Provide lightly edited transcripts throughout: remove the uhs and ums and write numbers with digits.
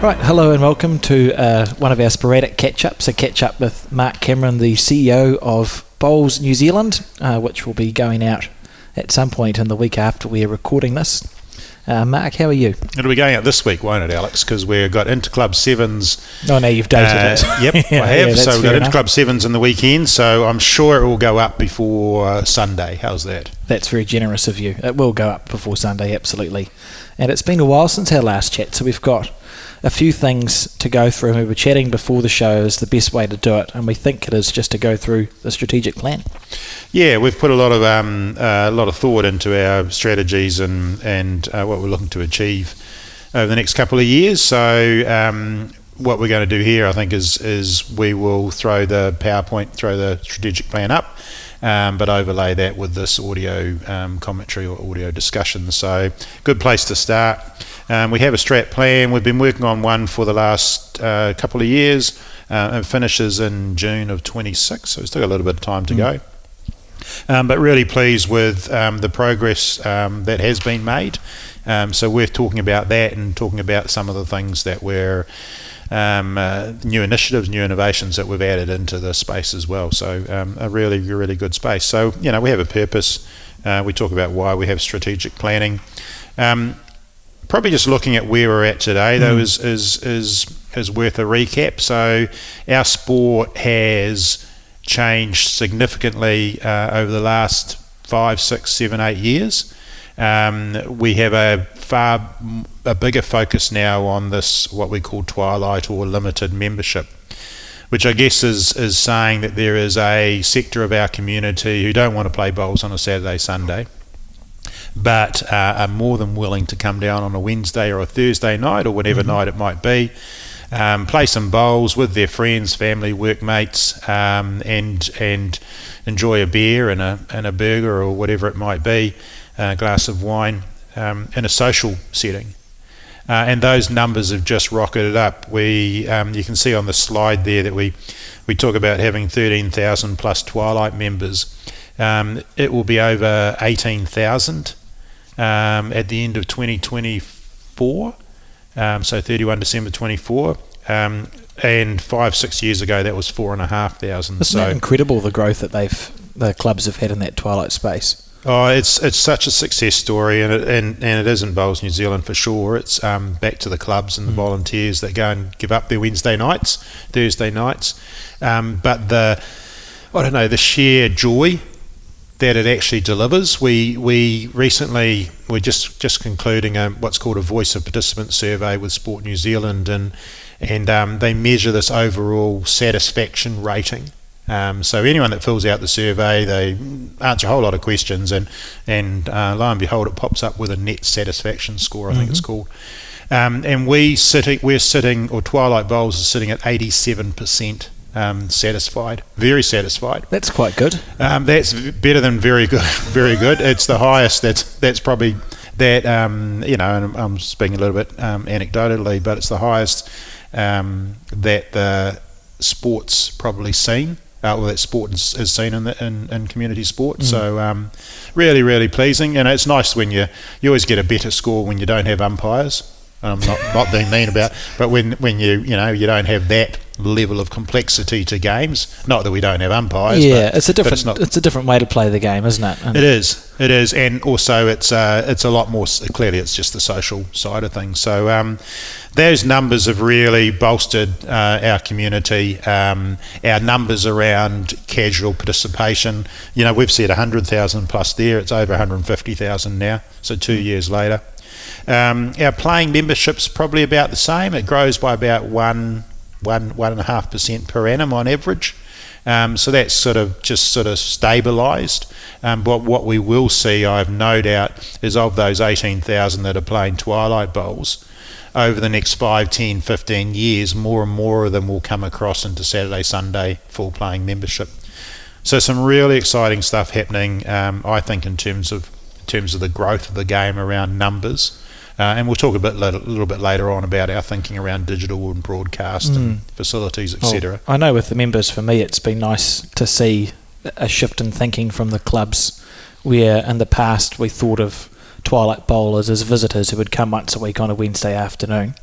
Right, hello and welcome to one of our sporadic catch-ups, a catch-up with Mark Cameron, the CEO of Bowls New Zealand, which will be going out at some point in the week after we are recording this. Mark, how are you? It'll be going out this week, won't it, Alex? Because we've got Interclub Sevens. Oh, no, you've dated it. Yep, I have. Yeah, so we've got enough. Interclub Sevens in the weekend, so I'm sure it will go up before Sunday. How's that? That's very generous of you. It will go up before Sunday, absolutely. And it's been a while since our last chat, so we've got a few things to go through. We were chatting before the show is the best way to do it, and we think it is just to go through the strategic plan. Yeah, we've put a lot of thought into our strategies and what we're looking to achieve over the next couple of years. So what we're going to do here, I think, is we will throw the strategic plan up, but overlay that with this audio commentary or audio discussion. So good place to start. We have a strat plan. We've been working on one for the last couple of years. It finishes in June of 26, so we've still got a little bit of time to go. But really pleased with the progress that has been made. So we're talking about that and talking about some of the things that we're new initiatives, new innovations that we've added into the space as well. So a really, really good space. So, we have a purpose. We talk about why we have strategic planning. Probably just looking at where we're at today, though, is worth a recap. So our sport has changed significantly over the last 5, 6, 7, 8 years. We have a bigger focus now on this, what we call twilight or limited membership, which I guess is saying that there is a sector of our community who don't want to play bowls on a Saturday, Sunday, but are more than willing to come down on a Wednesday or a Thursday night or whatever night it might be, play some bowls with their friends, family, workmates, and enjoy a beer and a burger or whatever it might be, a glass of wine, in a social setting. And those numbers have just rocketed up. You can see on the slide there that we talk about having 13,000 plus Twilight members. It will be over 18,000 at the end of 2024, so 31 December 24, and 5-6 years ago that was 4,500. Isn't that incredible, the growth that the clubs have had in that Twilight space? Oh, it's such a success story, and it is in Bowls New Zealand for sure. It's back to the clubs and the volunteers that go and give up their Wednesday nights, Thursday nights, but the sheer joy that it actually delivers. We recently we're just concluding what's called a Voice of Participant survey with Sport New Zealand, and they measure this overall satisfaction rating. So anyone that fills out the survey, they answer a whole lot of questions, and lo and behold, it pops up with a net satisfaction score, I think it's called. And we're sitting, or Twilight Bowls is sitting at 87%. Satisfied, very satisfied. That's quite good. That's better than very good. Very good. It's the highest. That's probably that. And I'm speaking a little bit anecdotally, but it's the highest that the sport's probably seen. That sport is seen in community sport. So really, really pleasing. And it's nice when you always get a better score when you don't have umpires. I'm not being mean about, but when you don't have that level of complexity to games. Not that we don't have umpires. Yeah, but, it's a different way to play the game, isn't it? And it is, and also it's a lot more. Clearly, it's just the social side of things. So those numbers have really bolstered our community. Our numbers around casual participation. We've said 100,000 plus there. It's over 150,000 now. So 2 years later. Our playing membership's probably about the same. It grows by about 1.5% per annum on average. So that's sort of stabilised. But what we will see, I have no doubt, is of those 18,000 that are playing Twilight Bowls, over the next 5, 10, 15 years, more and more of them will come across into Saturday, Sunday full playing membership. So some really exciting stuff happening, I think, in terms of the growth of the game around numbers. And we'll talk a little bit later on about our thinking around digital and broadcast and facilities, etc. I know with the members, for me, it's been nice to see a shift in thinking from the clubs, where in the past we thought of Twilight Bowlers as visitors who would come once a week on a Wednesday afternoon.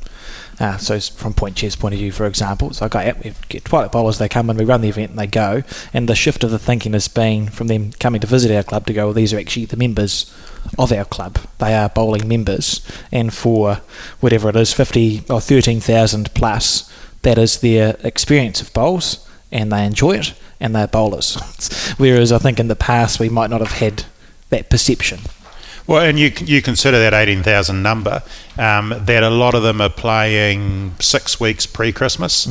So from Point Chair's point of view, for example, it's like, we get Twilight Bowlers, they come in, we run the event and they go, and the shift of the thinking has been from them coming to visit our club to go, well, these are actually the members of our club. They are bowling members, and for whatever it is, 50 or 13,000 plus, that is their experience of bowls, and they enjoy it, and they're bowlers. Whereas I think in the past we might not have had that perception. Well, and you consider that 18,000 number, that a lot of them are playing 6 weeks pre-Christmas,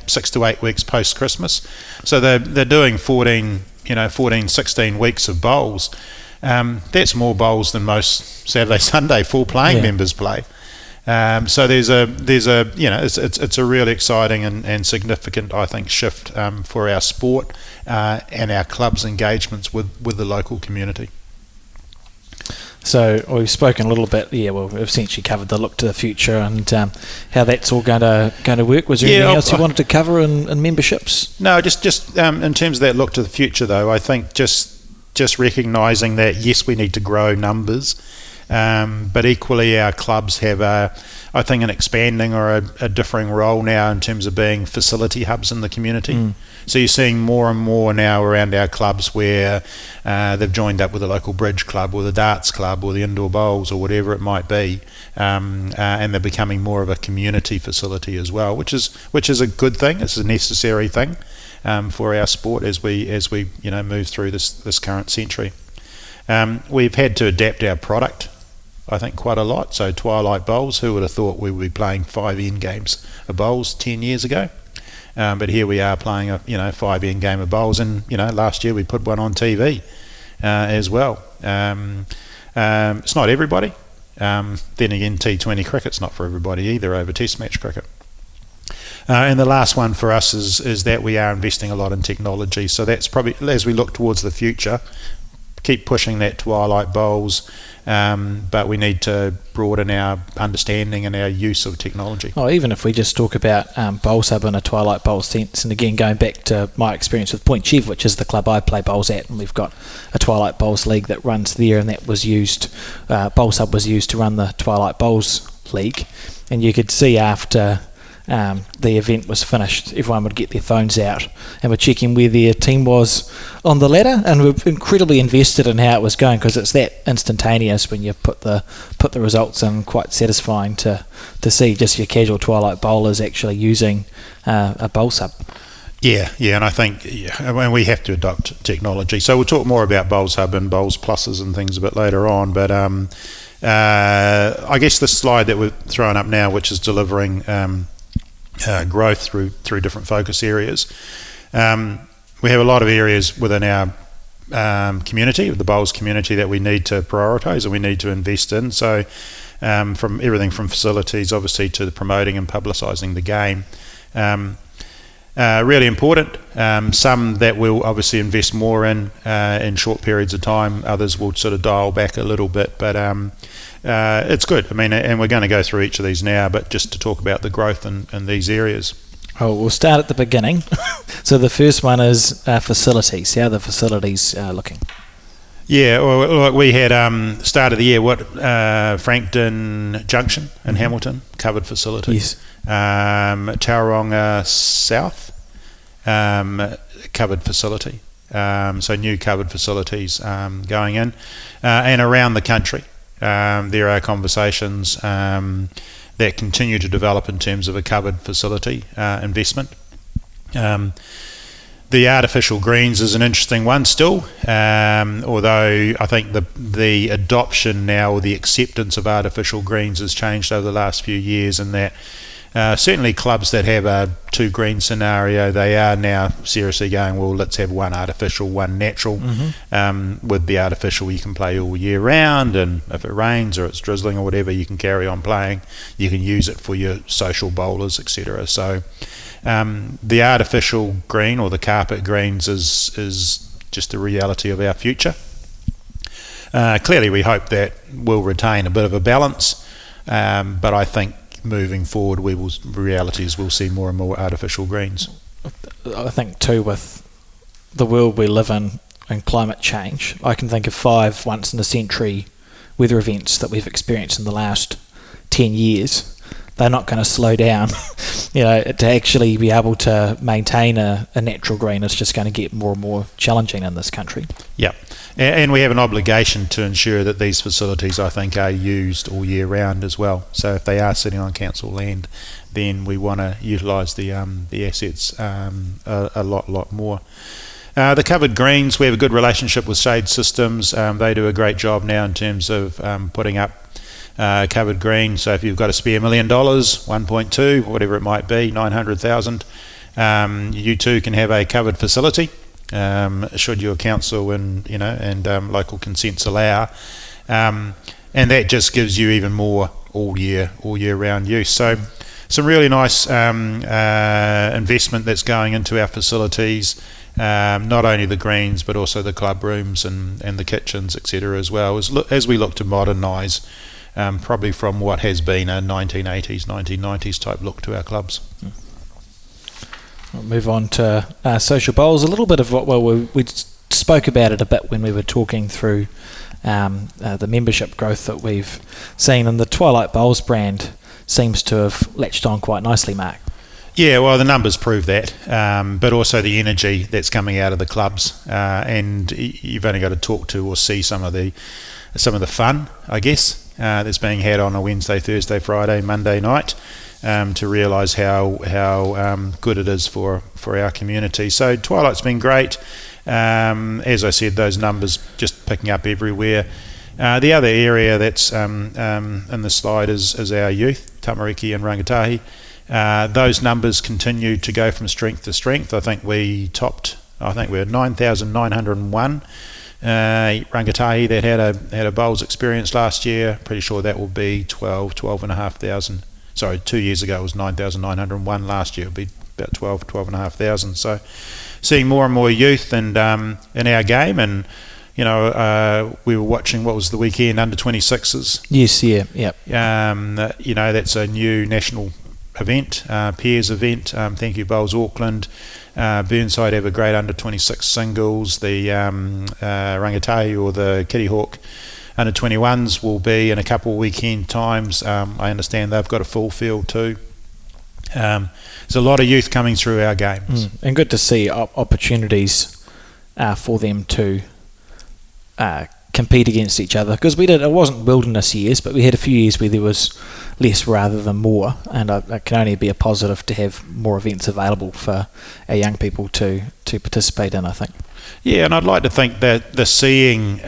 6 to 8 weeks post-Christmas. So they're doing 14, 16 weeks of bowls. That's more bowls than most Saturday, Sunday full playing members play. So there's a it's a really exciting and significant, I think, shift for our sport and our club's engagements with the local community. So we've spoken a little bit. We've essentially covered the look to the future and how that's all going to work. Was there anything else you wanted to cover in memberships? No, just in terms of that look to the future, though, I think just recognising that yes, we need to grow numbers, but equally our clubs have I think an expanding or a differing role now in terms of being facility hubs in the community. So you're seeing more and more now around our clubs where they've joined up with a local bridge club or the darts club or the indoor bowls or whatever it might be, and they're becoming more of a community facility as well, which is a good thing. It's a necessary thing for our sport as we move through this current century. We've had to adapt our product, I think, quite a lot. So Twilight Bowls, who would have thought we would be playing 5 end games of bowls 10 years ago? But here we are playing a 5 end game of bowls, and last year we put one on TV as well. It's not everybody. Then again, T20 cricket's not for everybody either over Test match cricket. And the last one for us is that we are investing a lot in technology. So that's probably, as we look towards the future, keep pushing that Twilight Bowls, but we need to broaden our understanding and our use of technology. Even if we just talk about Bowls Hub in a Twilight Bowls sense, and again going back to my experience with Point Chev, which is the club I play bowls at, and we've got a Twilight Bowls league that runs there, and that was used, Bowls Hub was used to run the Twilight Bowls league, and you could see after the event was finished, everyone would get their phones out and were checking where their team was on the ladder, and we're incredibly invested in how it was going, because it's that instantaneous when you put the results in. Quite satisfying to see just your casual Twilight bowlers actually using a Bowls Hub. Yeah, and I think we have to adopt technology. So we'll talk more about Bowls Hub and Bowls Pluses and things a bit later on, but I guess the slide that we're throwing up now, which is delivering growth through different focus areas. We have a lot of areas within our community, the bowls community, that we need to prioritise and we need to invest in. So from everything from facilities, obviously, to the promoting and publicising the game. Really important. Some that we'll obviously invest more in short periods of time. Others will sort of dial back a little bit, but it's good. I mean, and we're going to go through each of these now, but just to talk about the growth in these areas. We'll start at the beginning. So the first one is facilities. How are the facilities looking? Yeah, well, we had start of the year, Frankton Junction in Hamilton, covered facility. Yes. Tauranga South, covered facility. So new covered facilities going in. And around the country, there are conversations that continue to develop in terms of a covered facility investment. The artificial greens is an interesting one still, although I think the adoption now, or the acceptance of artificial greens, has changed over the last few years, and that certainly clubs that have a 2 green scenario, they are now seriously going, well, let's have one artificial, one natural. With the artificial you can play all year round, and if it rains or it's drizzling or whatever, you can carry on playing. You can use it for your social bowlers, etc. So the artificial green, or the carpet greens, is just a reality of our future. Clearly we hope that we'll retain a bit of a balance, but I think moving forward, reality is we'll see more and more artificial greens. I think too, with the world we live in and climate change, I can think of 5 once in a century weather events that we've experienced in the last 10 years they're not going to slow down. To actually be able to maintain a natural green is just going to get more and more challenging in this country. Yeah, and we have an obligation to ensure that these facilities, I think, are used all year round as well. So if they are sitting on council land, then we want to utilise the assets a lot more. The covered greens, we have a good relationship with Shade Systems. They do a great job now in terms of putting up covered green. So if you've got a spare $1 million, 1.2, whatever it might be, 900,000, you too can have a covered facility, should your council and local consents allow, and that just gives you even more all year round use. So some really nice investment that's going into our facilities. Not only the greens but also the club rooms and the kitchens, etc. as well, as we look to modernise probably from what has been a 1980s, 1990s type look to our clubs. We'll move on to social bowls. A little bit of what we spoke about it a bit when we were talking through the membership growth that we've seen, and the Twilight Bowls brand seems to have latched on quite nicely, Mark. Yeah, well, the numbers prove that, but also the energy that's coming out of the clubs, and you've only got to talk to or see some of the fun, I guess, that's being had on a Wednesday, Thursday, Friday, Monday night, to realise how good it is for our community. So Twilight's been great. As I said, those numbers just picking up everywhere. The other area that's in the slide is our youth, Tamariki and Rangatahi. Those numbers continue to go from strength to strength. I think we're 9,901 Rangatahi that had a bowls experience last year. Pretty sure that will be 12,500. Sorry, 2 years ago it was 9,901. Last year it would be about 12,500. So seeing more and more youth and in our game, and we were watching, what was the weekend, under 26s. Yes, yeah, yep. That's a new national event, peers event. Thank you, Bowls Auckland. Burnside have a great under 26 singles. The Rangatahi or the Kitty Hawk under 21s will be in a couple of weekend times. I understand they've got a full field too. There's a lot of youth coming through our games. And good to see opportunities for them to compete against each other, because it wasn't wilderness years, but we had a few years where there was less rather than more, and it can only be a positive to have more events available for our young people to participate in, I think. Yeah, and I'd like to think that the seeing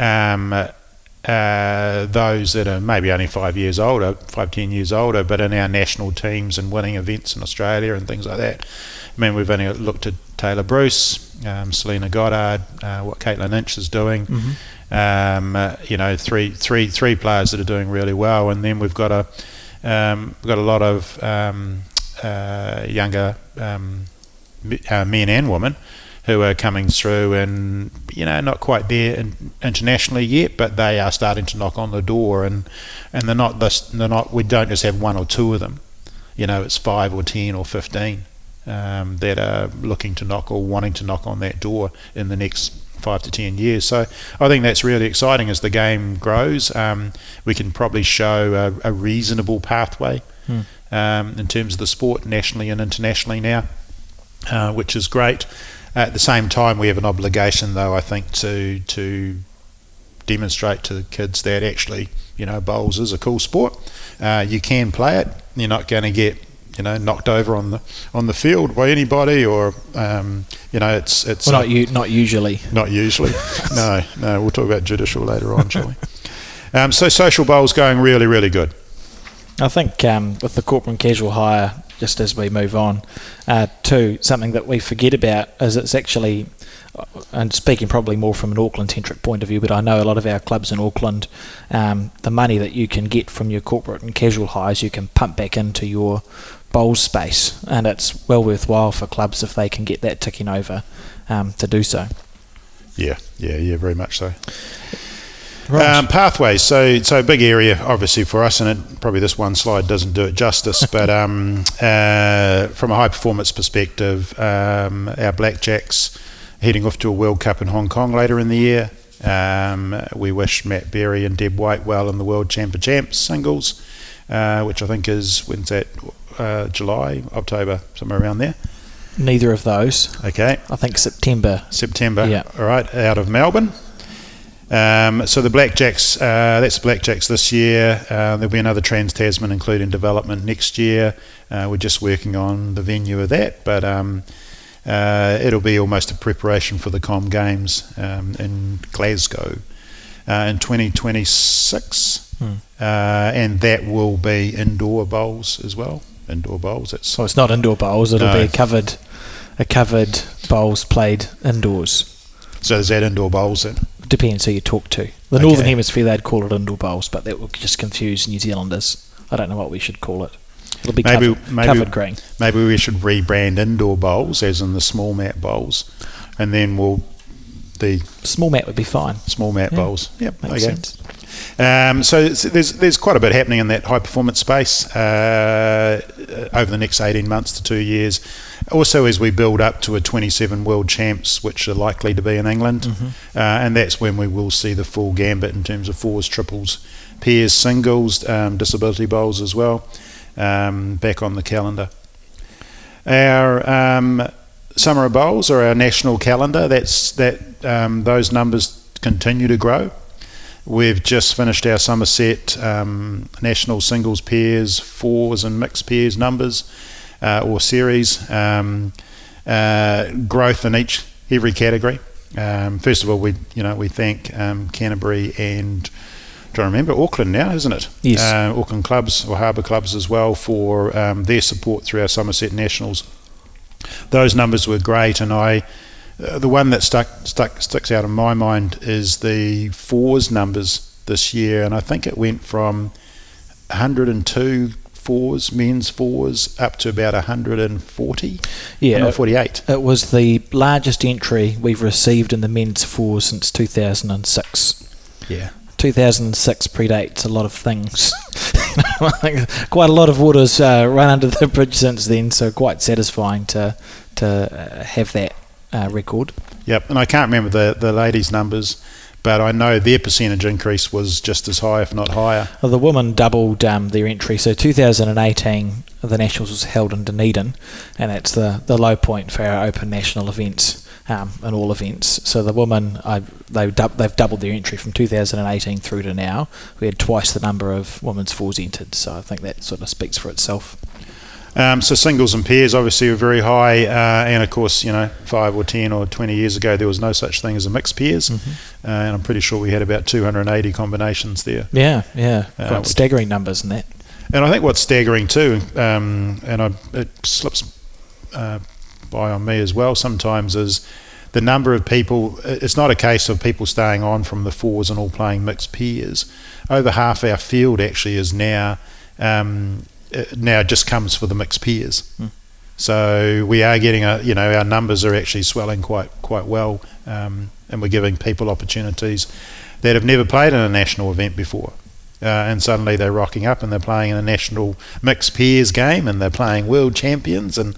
those that are maybe only 5, 10 years older, but in our national teams and winning events in Australia and things like that. I mean, we've only looked at Taylor Bruce, Selena Goddard, what Caitlin Inch is doing. Mm-hmm. Three players that are doing really well, and then we've got a lot of younger men and women who are coming through, and not quite there internationally yet, but they are starting to knock on the door, and they're not. We don't just have one or two of them. It's 5 or 10 or 15 that are looking to knock or wanting to knock on that door in the next 5 to 10 years. So I think that's really exciting as the game grows. We can probably show a reasonable pathway in terms of the sport nationally and internationally now, which is great. At the same time, we have an obligation, though, I think, to demonstrate to the kids that actually, bowls is a cool sport. You can play it. You're not going to get knocked over on the field by anybody, or it's well, not usually. Not usually. No. We'll talk about judicial later on, shall we? So social bowls going really, really good. I think with the corporate and casual hire, just as we move on, to something that we forget about is it's actually, and speaking probably more from an Auckland-centric point of view, but I know a lot of our clubs in Auckland, the money that you can get from your corporate and casual hires, you can pump back into your bowls space, and it's well worthwhile for clubs if they can get that ticking over to do so. Yeah, very much so. Right. Pathways, so a big area obviously for us, and probably this one slide doesn't do it justice, but from a high performance perspective, our Blackjacks heading off to a World Cup in Hong Kong later in the year. We wish Matt Berry and Deb White well in the World Champs singles. which I think is, when's that, July, October, somewhere around there. Neither of those. Okay. I think September. Yeah. All right, out of Melbourne. So the Blackjacks, that's the Blackjacks this year. There'll be another Trans-Tasman including development next year. We're just working on the venue of that, but it'll be almost a preparation for the Com Games in Glasgow in 2026. And that will be indoor bowls as well. Indoor bowls. So it's not indoor bowls, it'll be a covered bowls played indoors. So is that indoor bowls then? Depends who you talk to. The Northern Hemisphere, they'd call it indoor bowls, but that will just confuse New Zealanders. I don't know what we should call it. It'll be covered green. Maybe we should rebrand indoor bowls, as in the small mat bowls, and then the small mat would be fine. Small mat bowls. Yep, makes sense. So there's quite a bit happening in that high performance space over the next 18 months to 2 years. Also, as we build up to a 27 world champs, which are likely to be in England, and that's when we will see the full gambit in terms of fours, triples, pairs, singles, disability bowls as well, back on the calendar. Our Summer Bowls are our national calendar. Those numbers continue to grow. We've just finished our Somerset national singles, pairs, fours and mixed pairs numbers or series. Growth in every category. First of all, we thank Canterbury and trying to remember Auckland now, isn't it? Yes. Auckland clubs or harbour clubs as well for their support through our Somerset Nationals. Those numbers were great, and the one that sticks out in my mind is the fours numbers this year, and I think it went from 102 fours, men's fours, up to about 140. Yeah, 48. It was the largest entry we've received in the men's fours since 2006. Yeah. 2006 predates a lot of things. Quite a lot of water's run under the bridge since then, so quite satisfying to have that record. Yep, and I can't remember the ladies' numbers, but I know their percentage increase was just as high, if not higher. Well, the women doubled their entry. So 2018, the Nationals was held in Dunedin, and that's the low point for our open national events and all events. So the women, they've doubled their entry from 2018 through to now. We had twice the number of women's fours entered, so I think that sort of speaks for itself. So singles and pairs obviously were very high, and of course, 5 or 10 or 20 years ago there was no such thing as a mixed pairs, and I'm pretty sure we had about 280 combinations there. Yeah, quite staggering numbers in that. And I think what's staggering too, it slips by on me as well sometimes, is the number of people. It's not a case of people staying on from the fours and all playing mixed pairs. Over half our field actually is now just comes for the mixed pairs. So we are getting our numbers are actually swelling quite well, and we're giving people opportunities that have never played in a national event before, and suddenly they're rocking up and they're playing in a national mixed pairs game, and they're playing world champions, and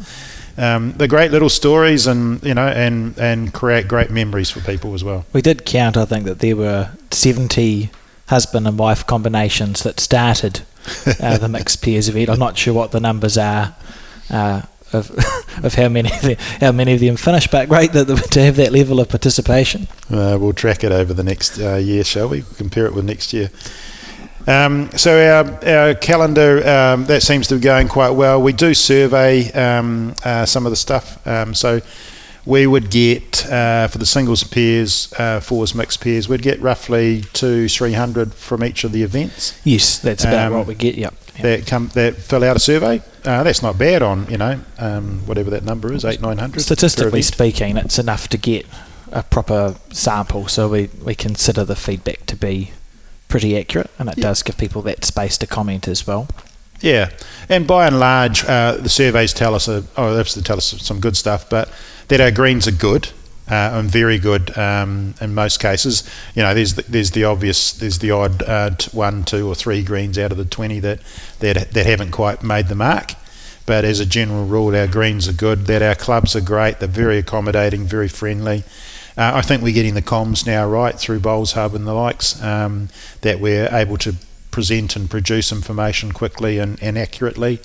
they're great little stories, and and create great memories for people as well. We did count, I think, that there were 70 husband and wife combinations that started the mixed pairs event. I'm not sure what the numbers are of how many of them finished, but great to have that level of participation. We'll track it over the next year, shall we? We'll compare it with next year. So our calendar, that seems to be going quite well. We do survey some of the stuff. So we would get, for the singles pairs, fours, mixed pairs, we'd get roughly 200-300 from each of the events. Yes, that's about what we get, yep. That fill out a survey. That's not bad on, whatever that number is, 800-900. Statistically speaking, it's enough to get a proper sample, so we consider the feedback to be pretty accurate, and it does give people that space to comment as well. Yeah, and by and large, the surveys tell us, some good stuff, but that our greens are good and very good in most cases. There's the odd 1, 2 or 3 greens out of the 20 that haven't quite made the mark. But as a general rule, our greens are good. That our clubs are great. They're very accommodating, very friendly. I think we're getting the comms now right through Bowls Hub and the likes, that we're able to present and produce information quickly and accurately.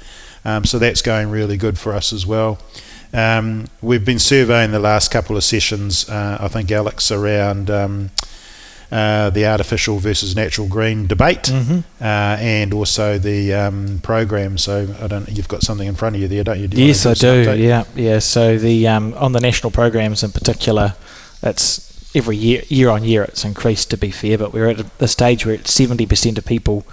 So that's going really good for us as well. We've been surveying the last couple of sessions, I think, Alex, around the artificial versus natural green debate, and also the program. So I don't. You've got something in front of you there, don't you? Yes, I do. Yeah. So the on the national programs in particular, it's every year on year it's increased, to be fair, but we're at the stage where 70% of people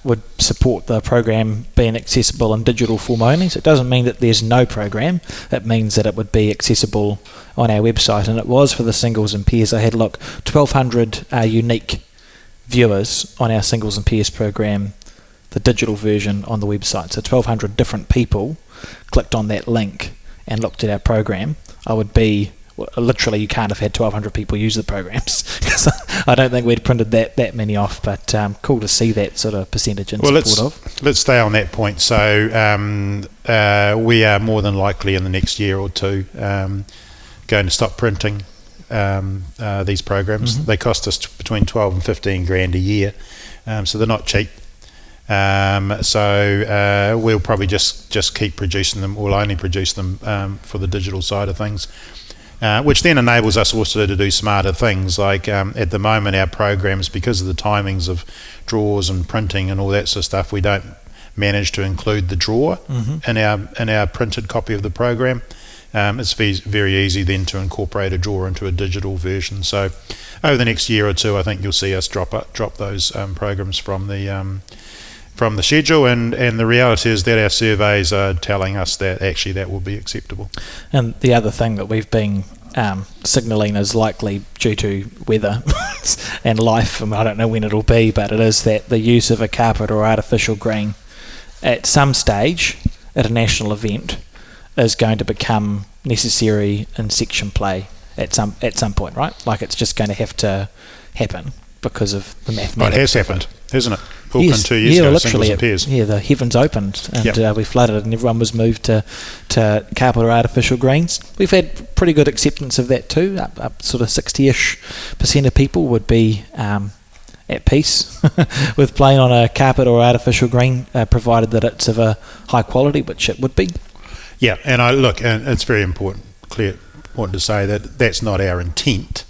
would support the program being accessible in digital form only. So it doesn't mean that there's no program. It means that it would be accessible on our website, and it was for the singles and pairs. I had 1,200 unique viewers on our singles and pairs program, the digital version on the website. So 1,200 different people clicked on that link and looked at our program. Literally, you can't have had 1,200 people use the programs, because I don't think we'd printed that many off, but cool to see that sort of percentage in support of. Let's stay on that point. So we are more than likely in the next year or two going to stop printing these programs. They cost us between 12 and 15 grand a year, so they're not cheap. So we'll probably just keep producing them. We'll only produce them for the digital side of things. Which then enables us also to do smarter things, like at the moment our programs, because of the timings of draws and printing and all that sort of stuff, we don't manage to include the draw in our printed copy of the program. It's very easy then to incorporate a draw into a digital version. So over the next year or two, I think you'll see us drop those programs from the schedule, and the reality is that our surveys are telling us that actually that will be acceptable. And the other thing that we've been signalling is likely due to weather and life, and I don't know when it'll be, but it is that the use of a carpet or artificial green at some stage at a national event is going to become necessary in section play at some point, right? Like, it's just going to have to happen because of the mathematics. Well, it has happened, hasn't it? Yes, 2 years ago, literally, singles and pairs. Yeah, the heavens opened and we flooded, and everyone was moved to carpet or artificial greens. We've had pretty good acceptance of that too. Up sort of 60-ish% of people would be at peace with playing on a carpet or artificial green, provided that it's of a high quality, which it would be. Yeah, and it's very important to say that that's not our intent.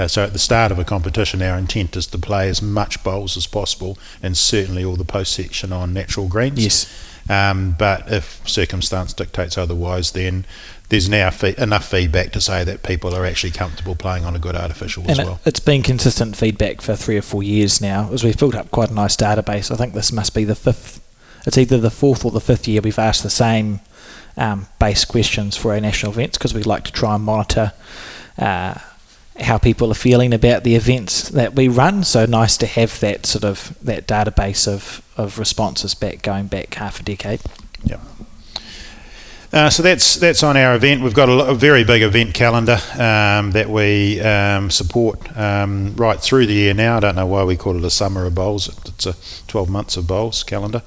So at the start of a competition, our intent is to play as much bowls as possible, and certainly all the post section on natural greens. Yes. But if circumstance dictates otherwise, then there's now enough feedback to say that people are actually comfortable playing on a good artificial as well. It's been consistent feedback for 3 or 4 years now, as we've built up quite a nice database. I think this must be the fifth. It's either the fourth or the fifth year we've asked the same base questions for our national events, because we like to try and monitor how people are feeling about the events that we run. So nice to have that database of responses going back half a decade. Yeah. So that's on our event. We've got a very big event calendar that we support right through the year now. I don't know why we call it a summer of bowls. It's a 12 months of bowls calendar.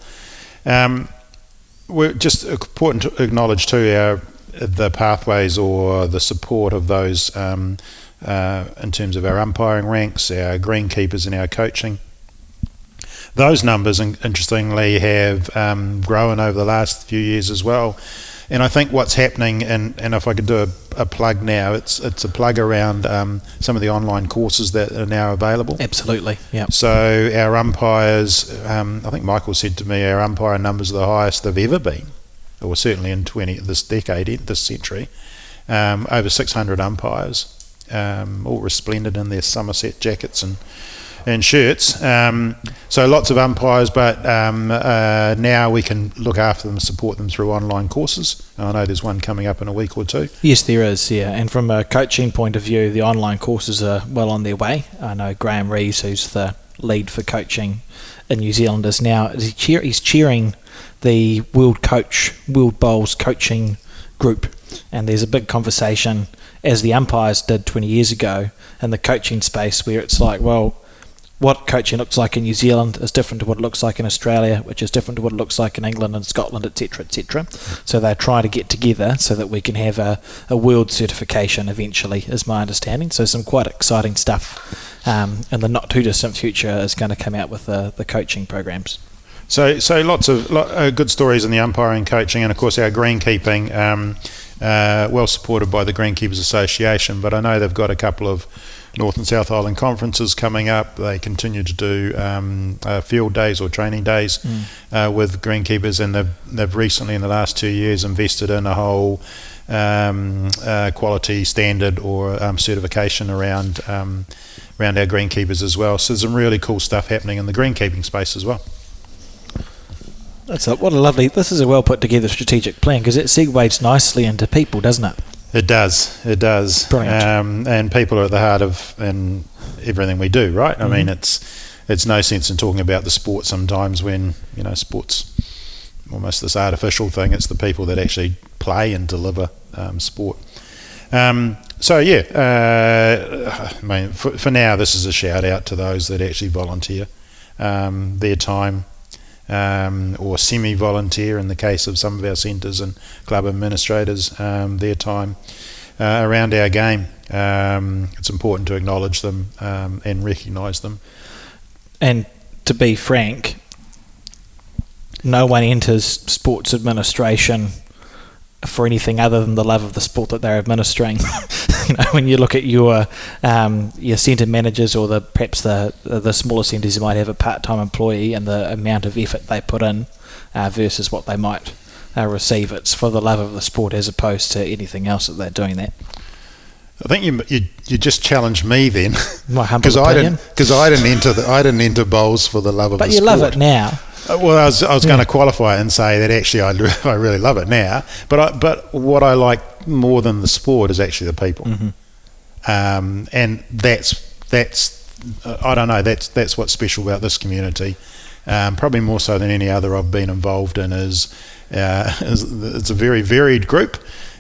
We're just important to acknowledge too the pathways or the support of those in terms of our umpiring ranks, our greenkeepers and our coaching. Those numbers, interestingly, have grown over the last few years as well. And I think what's happening, and if I could do a plug now, it's a plug around some of the online courses that are now available. Absolutely, yeah. So our umpires, I think Michael said to me, our umpire numbers are the highest they've ever been, or certainly in this century. Over 600 umpires. All resplendent in their Somerset jackets and shirts. So lots of umpires, but now we can look after them and support them through online courses. I know there's one coming up in a week or two. Yes, there is, yeah. And from a coaching point of view, the online courses are well on their way. I know Graham Rees, who's the lead for coaching in New Zealand, he's chairing the World Bowls coaching group. And there's a big conversation, as the umpires did 20 years ago, in the coaching space, where it's like, well, what coaching looks like in New Zealand is different to what it looks like in Australia, which is different to what it looks like in England and Scotland, etc., etc. So they're trying to get together so that we can have a world certification eventually, is my understanding. So some quite exciting stuff in the not too distant future is going to come out with the coaching programs. So lots of good stories in the umpiring, coaching, and of course our greenkeeping, well supported by the Greenkeepers Association. But I know they've got a couple of North and South Island conferences coming up. They continue to do field days or training days with greenkeepers, and they've recently, in the last 2 years, invested in a whole quality standard or certification around our greenkeepers as well. So there's some really cool stuff happening in the greenkeeping space as well. This is a well put together strategic plan, because it segues nicely into people, doesn't it? It does. Brilliant. And people are at the heart of everything we do, right? I mean, it's no sense in talking about the sport sometimes when, sport's almost this artificial thing. It's the people that actually play and deliver sport. I mean, for now, this is a shout out to those that actually volunteer their time, or semi-volunteer in the case of some of our centres and club administrators, their time around our game. It's important to acknowledge them and recognise them. And to be frank, no one enters sports administration for anything other than the love of the sport that they're administering. When you look at your centre managers, or perhaps the smaller centres, you might have a part-time employee, and the amount of effort they put in versus what they might receive, it's for the love of the sport as opposed to anything else that they're doing that. I think you just challenged me then, my humble opinion, because I didn't enter bowls for the love of the sport. But you love it now. Well, I was going to qualify it and say that actually I really love it now. But what I like more than the sport is actually the people, and that's I don't know. That's what's special about this community. Probably more so than any other I've been involved in. Is it's a very varied group,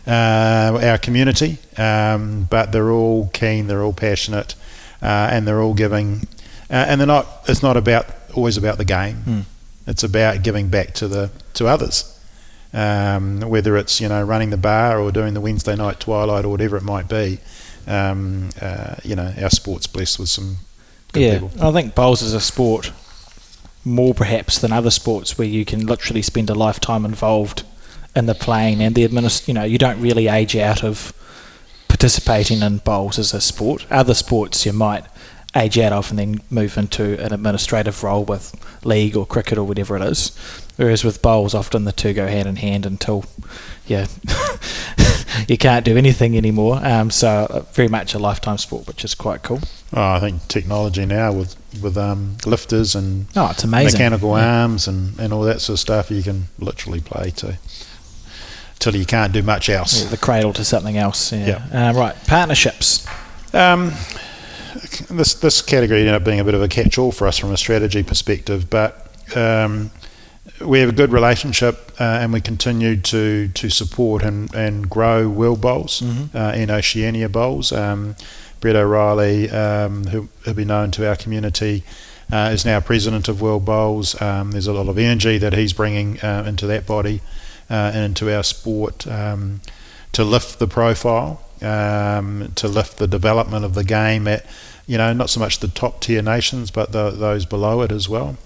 our community, but they're all keen, they're all passionate, and they're all giving, and it's not always about the game. It's about giving back to others, whether it's running the bar or doing the Wednesday night twilight or whatever it might be. Our sport's blessed with some good people. I think bowls is a sport more perhaps than other sports where you can literally spend a lifetime involved in the playing and the you don't really age out of participating in bowls as a sport. Other sports you might age out of and then move into an administrative role with league or cricket or whatever it is, whereas with bowls often the two go hand in hand until you can't do anything anymore, so very much a lifetime sport, which is quite cool. I think technology now with lifters and it's amazing. Mechanical arms and all that sort of stuff, you can literally play till you can't do much else. The cradle to something else. Right, partnerships. This category ended up being a bit of a catch-all for us from a strategy perspective, but we have a good relationship, and we continue to support and grow World Bowls and Oceania Bowls. Brett O'Reilly, who'll be known to our community, is now president of World Bowls. There's a lot of energy that he's bringing into that body and into our sport to lift the profile, to lift the development of the game at, not so much the top tier nations, but those below it as well.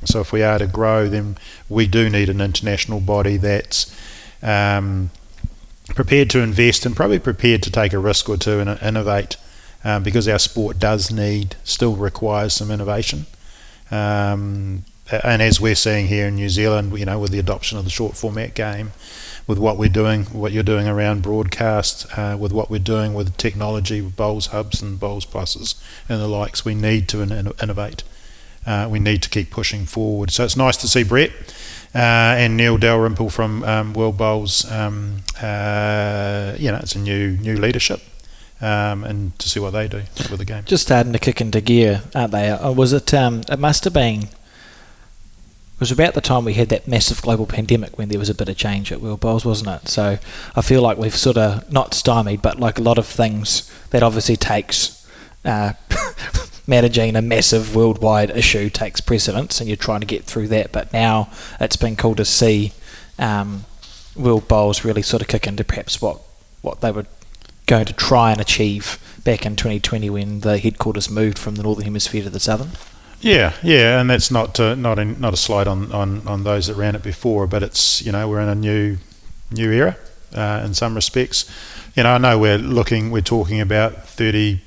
So if we are to grow, then we do need an international body that's prepared to invest and probably prepared to take a risk or two and innovate, because our sport still requires some innovation. And as we're seeing here in New Zealand, with the adoption of the short format game, with what you're doing around broadcast, with what we're doing with technology, with Bowls Hubs and Bowls Pluses and the likes, we need to innovate. We need to keep pushing forward. So it's nice to see Brett and Neil Dalrymple from World Bowls. It's a new leadership, and to see what they do with the game. Just starting to kick into gear, aren't they? It must have been. It was about the time we had that massive global pandemic when there was a bit of change at World Bowls, wasn't it? So I feel like we've sort of not stymied, but like a lot of things that obviously takes managing a massive worldwide issue takes precedence, and you're trying to get through that. But now it's been cool to see World Bowls really sort of kick into perhaps what they were going to try and achieve back in 2020 when the headquarters moved from the northern hemisphere to the southern. Yeah, and that's not a slight on those that ran it before, but it's, we're in a new era in some respects. I know we're talking about 30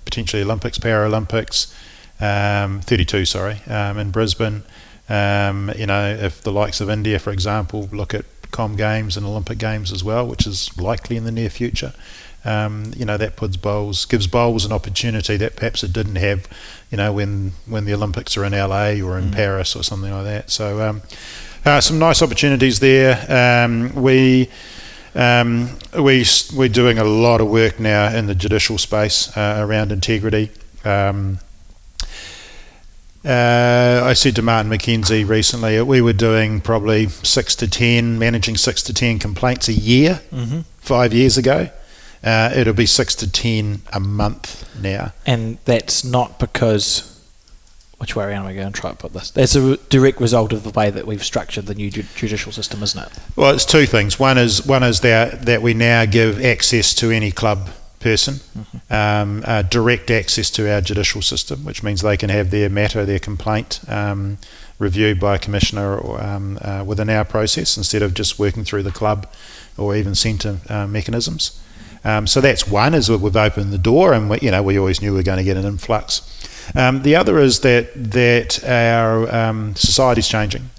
potentially Olympics, Paralympics, 32, in Brisbane. If the likes of India, for example, look at Com Games and Olympic Games as well, which is likely in the near future. That gives bowls an opportunity that perhaps it didn't have, when the Olympics are in LA or in Paris or something like that. So some nice opportunities there. We're doing a lot of work now in the judicial space around integrity. I said to Martin McKenzie recently, we were doing probably managing 6 to 10 complaints a year 5 years ago. It'll be 6 to 10 a month now. And that's not because... Which way around am I going to try to put this? That's a direct result of the way that we've structured the new judicial system, isn't it? Well, it's two things. One is that we now give access to any club person, direct access to our judicial system, which means they can have their complaint reviewed by a commissioner or, within our process instead of just working through the club or even centre mechanisms. So that's one, is that we've opened the door, and we always knew we were going to get an influx. The other is that our society's changing,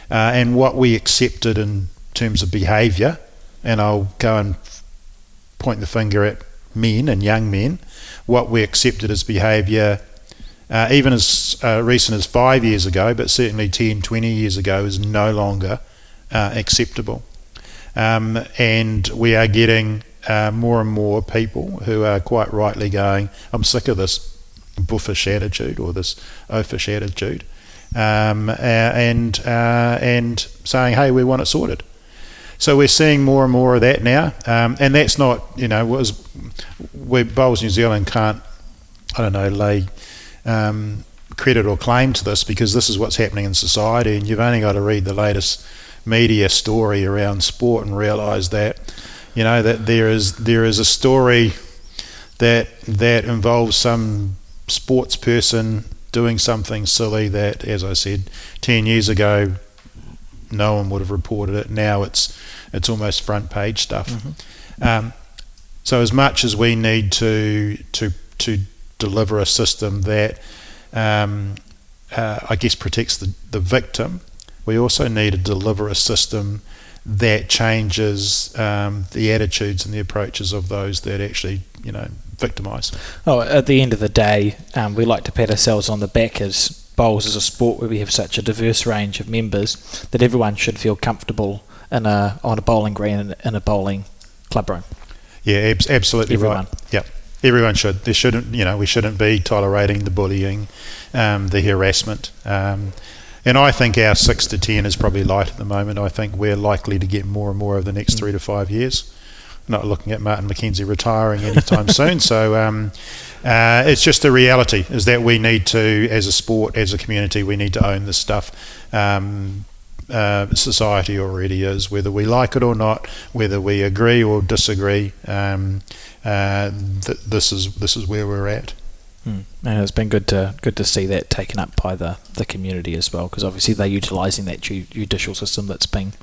and what we accepted in terms of behaviour, and I'll go and point the finger at men and young men, what we accepted as behaviour, even as recent as 5 years ago, but certainly 10, 20 years ago, is no longer acceptable. And we are getting more and more people who are quite rightly going, I'm sick of this buffish attitude or this oafish attitude, and saying, hey, we want it sorted. So we're seeing more and more of that now, and that's not, where Bowls New Zealand can't, lay credit or claim to this, because this is what's happening in society, and you've only got to read the latest media story around sport and realise that, that there is a story that involves some sports person doing something silly that, as I said, 10 years ago no one would have reported it. Now it's almost front page stuff. So as much as we need to deliver a system that I guess protects the victim, we also need to deliver a system that changes the attitudes and the approaches of those that actually victimise. Oh, at the end of the day, we like to pat ourselves on the back as bowls as a sport where we have such a diverse range of members that everyone should feel comfortable on a bowling green in a bowling club room. Yeah, absolutely. Everyone. Right. Yep. Everyone should. There shouldn't, we shouldn't be tolerating the bullying, the harassment. And I think our 6 to 10 is probably light at the moment. I think we're likely to get more and more over the next 3 to 5 years. Not looking at Martin McKenzie retiring anytime soon. So it's just the reality is that we need to, as a sport, as a community, we need to own this stuff. Society already is, whether we like it or not, whether we agree or disagree. This is where we're at. And it's been good to see that taken up by the community as well, because obviously they're utilising that judicial system that's been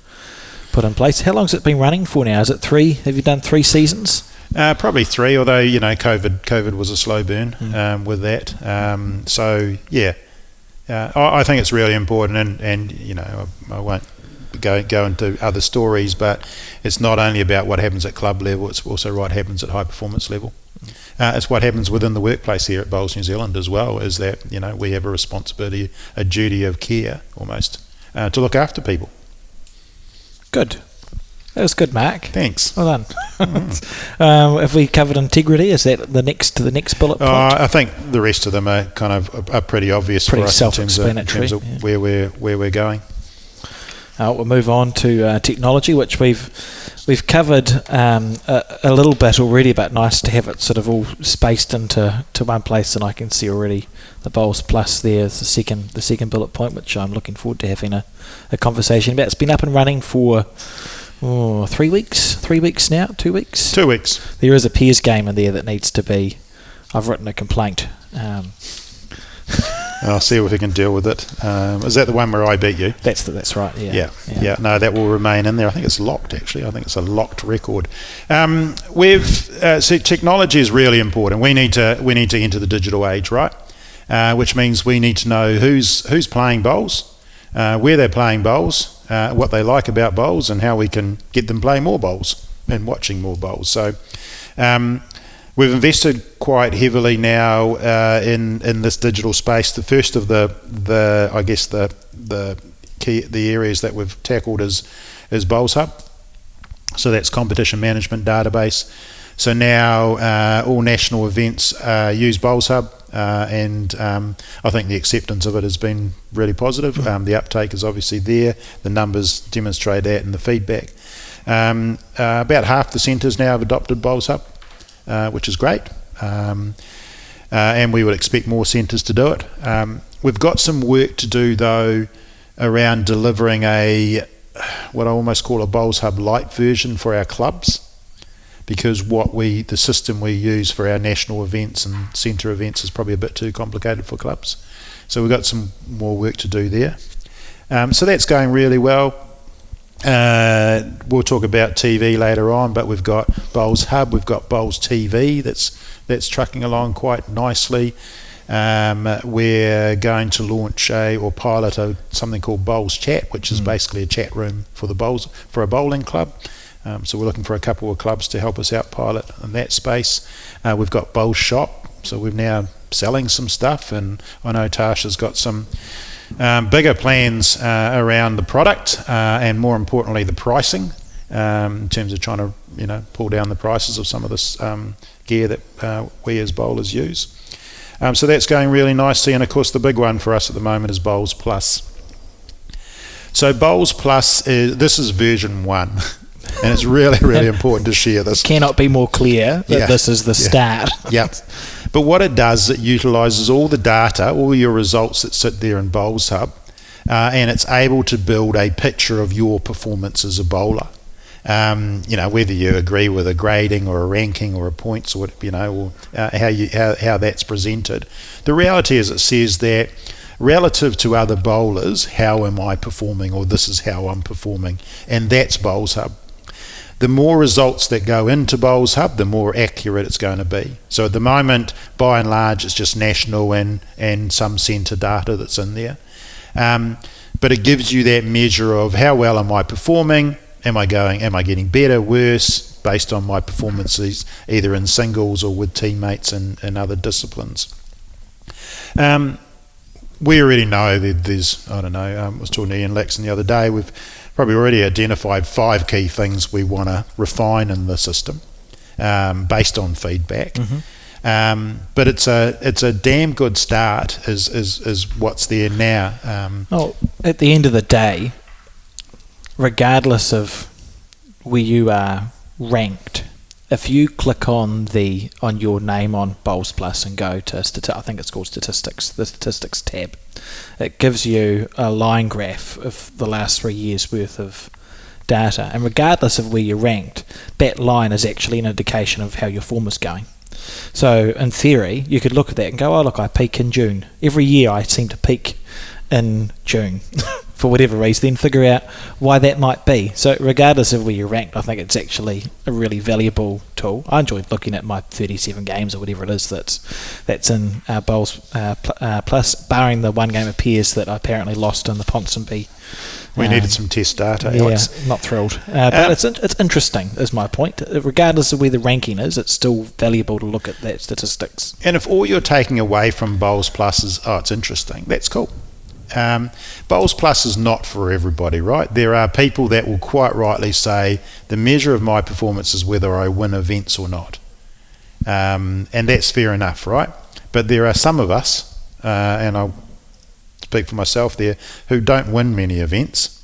put in place. How long's it been running for now? Is it 3? Have you done 3 seasons? Probably 3, although COVID was a slow burn with that. So yeah, I think it's really important, and I won't go into other stories, but it's not only about what happens at club level; it's also what happens at high performance level. It's what happens within the workplace here at Bowls New Zealand as well, is that we have a responsibility, a duty of care almost, to look after people. Good. That was good, Mark. Thanks. Well done. Have we covered integrity? Is that the next bullet point? I think the rest of them are kind of are pretty obvious for us in terms of where we're going. We'll move on to technology, which we've we've covered a little bit already, but nice to have it sort of all spaced into one place, and I can see already the Bowls Plus there is the second bullet point, which I'm looking forward to having a conversation about. It's been up and running for 3 weeks, 3 weeks now, 2 weeks? 2 weeks. There is a peers game in there that needs to be, I've written a complaint. I'll see if we can deal with it. Is that the one where I beat you? That's right, yeah. Yeah. No, that will remain in there. I think it's locked, actually. I think it's a locked record. Technology is really important. We need to enter the digital age, right? Which means we need to know who's playing bowls, where they're playing bowls, what they like about bowls, and how we can get them playing more bowls and watching more bowls. So we've invested quite heavily now in this digital space. The first of the areas that we've tackled is Bowls Hub. So that's competition management database. So now all national events use Bowls Hub, and I think the acceptance of it has been really positive. The uptake is obviously there. The numbers demonstrate that, and the feedback. About half the centres now have adopted Bowls Hub, which is great, and we would expect more centres to do it. We've got some work to do though around delivering what I almost call a Bowls Hub light version for our clubs, because the system we use for our national events and centre events is probably a bit too complicated for clubs. So we've got some more work to do there. So that's going really well. We'll talk about TV later on, but we've got Bowls Hub, we've got Bowls TV that's trucking along quite nicely. We're going to launch pilot something called Bowls Chat, which is basically a chat room for a bowling club. So we're looking for a couple of clubs to help us out pilot in that space. We've got Bowls Shop, so we're now selling some stuff, and I know Tasha's got some bigger plans around the product and more importantly the pricing, in terms of trying to pull down the prices of some of this gear that we as bowlers use. So that's going really nicely, and of course the big one for us at the moment is Bowls Plus. So Bowls Plus this is version 1. And it's really, really important to share this. Cannot be more clear that this is the start. Yep. But what it does, it utilises all the data, all your results that sit there in Bowls Hub, and it's able to build a picture of your performance as a bowler. Whether you agree with a grading or a ranking or a points or how that's presented. The reality is it says that relative to other bowlers, how am I performing, or this is how I'm performing, and that's Bowls Hub. The more results that go into Bowls Hub, the more accurate it's going to be. So at the moment, by and large, it's just national and some centre data that's in there. But it gives you that measure of how well am I performing, am I getting better, worse, based on my performances, either in singles or with teammates and other disciplines. We already know that there's, I was talking to Ian Laxon the other day, we've probably already identified 5 key things we want to refine in the system based on feedback. But it's a damn good start is what's there now. At the end of the day, regardless of where you are ranked, if you click on your name on Bowls Plus and go to I think it's called statistics, the statistics tab, it gives you a line graph of the last 3 years worth of data, and regardless of where you're ranked, that line is actually an indication of how your form is going. So in theory, you could look at that and go, oh look, I peak in June. Every year I seem to peak in June for whatever reason, then figure out why that might be. So regardless of where you're ranked, I think it's actually a really valuable tool. I enjoyed looking at my 37 games or whatever it is that's in Bowls Plus, barring the one game of peers that I apparently lost in the Ponsonby. We needed some test data, Alex. Yeah, not thrilled. But it's interesting, is my point. Regardless of where the ranking is, it's still valuable to look at that statistics. And if all you're taking away from Bowls Plus is, it's interesting, that's cool. Bowls Plus is not for everybody, right? There are people that will quite rightly say the measure of my performance is whether I win events or not, and that's fair enough, right? But there are some of us, and I'll speak for myself there, who don't win many events,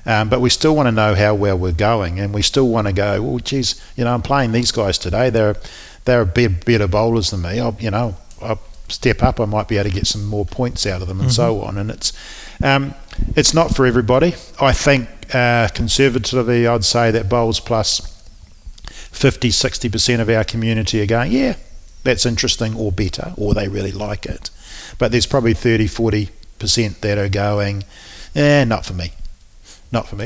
But we still want to know how well we're going, and we still want to go, well, geez, I'm playing these guys today. They're a bit better bowlers than me. I'll step up. I might be able to get some more points out of them, and so on. And it's not for everybody. I think conservatively, I'd say that Bowls Plus 50-60% of our community are going, yeah, that's interesting or better, or they really like it. But there's probably 30-40% that are going, not for me,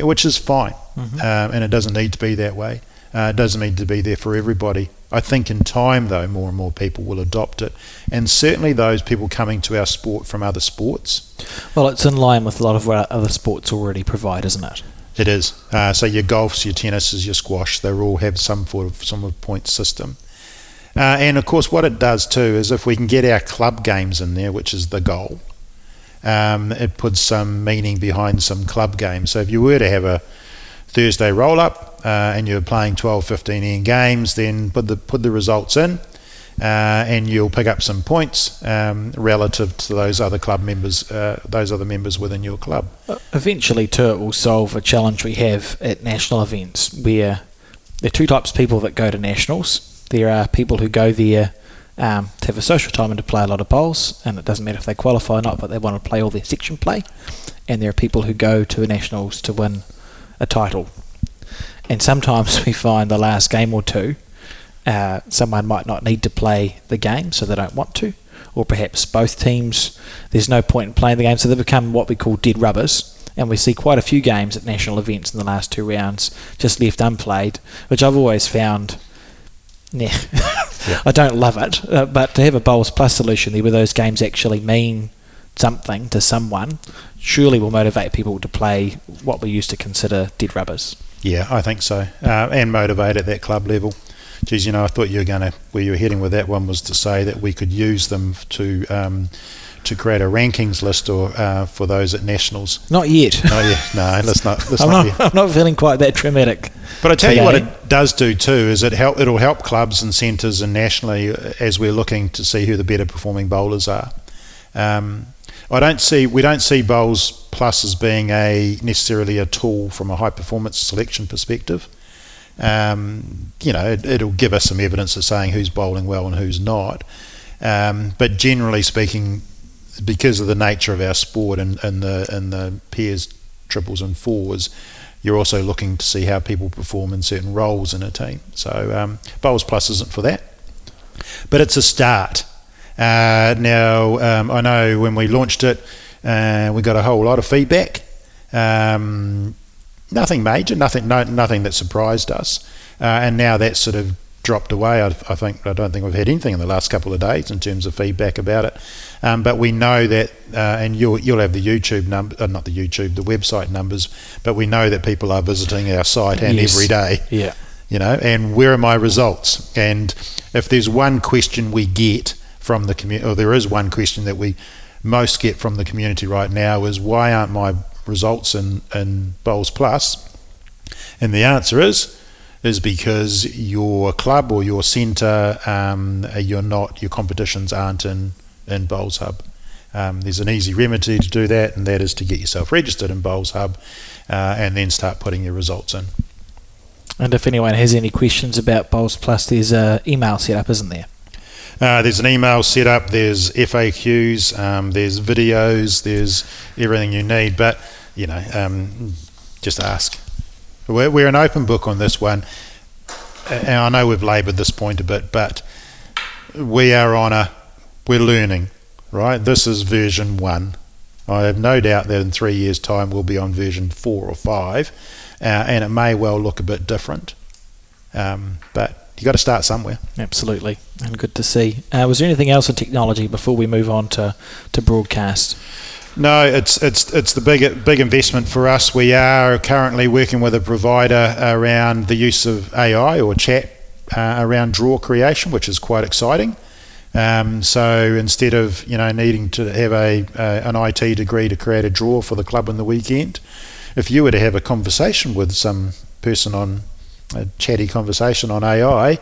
which is fine. And it doesn't need to be that way. It doesn't need to be there for everybody. I think in time, though, more and more people will adopt it, and certainly those people coming to our sport from other sports. Well, it's in line with a lot of what other sports already provide, isn't it? It is. So your golfs, your tennises, your squash, they all have some sort of point system. And of course, what it does too is if we can get our club games in there, which is the goal, it puts some meaning behind some club games. So if you were to have a Thursday roll-up and you're playing 12, 15 end games, then put the results in, and you'll pick up some points relative to those other club members, those other members within your club. Eventually, too, it will solve a challenge we have at national events, where there are two types of people that go to nationals. There are people who go there to have a social time and to play a lot of bowls, and it doesn't matter if they qualify or not, but they want to play all their section play. And there are people who go to nationals to win a title. And sometimes we find the last game or two, someone might not need to play the game, so they don't want to, or perhaps both teams, there's no point in playing the game, so they become what we call dead rubbers. And we see quite a few games at national events in the last two rounds just left unplayed, which I've always found, I don't love it, but to have a Bowls Plus solution there where those games actually mean something to someone surely will motivate people to play what we used to consider dead rubbers. Yeah, I think so, and motivate at that club level. Geez, I thought where you were heading with that one was to say that we could use them to create a rankings list or for those at nationals. Not yet. Not yet. No, let's not. I'm not feeling quite that dramatic. But I tell you what it does do too is it'll help clubs and centres and nationally as we're looking to see who the better performing bowlers are. We don't see Bowls Plus as being necessarily a tool from a high performance selection perspective. It'll give us some evidence of saying who's bowling well and who's not. But generally speaking, because of the nature of our sport and the pairs, triples and fours, you're also looking to see how people perform in certain roles in a team. So Bowls Plus isn't for that, but it's a start. Now, I know when we launched it, we got a whole lot of feedback. Nothing major, nothing that surprised us, and now that's sort of dropped away. I don't think we've had anything in the last couple of days in terms of feedback about it. But we know that, and you'll have the YouTube number, not the YouTube, the website numbers. But we know that people are visiting our site and every day. Yeah. And where are my results? And if there's one question we get from the community, or there is one question that we most get from the community right now, is why aren't my results in Bowls Plus? And the answer is because your club or your centre, your competitions aren't in Bowls Hub. There's an easy remedy to do that, and that is to get yourself registered in Bowls Hub and then start putting your results in. And if anyone has any questions about Bowls Plus, there's an email set up, isn't there? There's an email set up, there's FAQs, there's videos, there's everything you need, but just ask. We're an open book on this one, and I know we've laboured this point a bit, but we're learning, right? This is version 1. I have no doubt that in 3 years' time we'll be on version 4 or 5, and it may well look a bit different, but you got to start somewhere. Absolutely, and good to see. Was there anything else in technology before we move on to broadcast? No, it's the big investment for us. We are currently working with a provider around the use of AI or chat around draw creation, which is quite exciting. So instead of needing to have an IT degree to create a draw for the club on the weekend, if you were to have a conversation with some person on a chatty conversation on AI,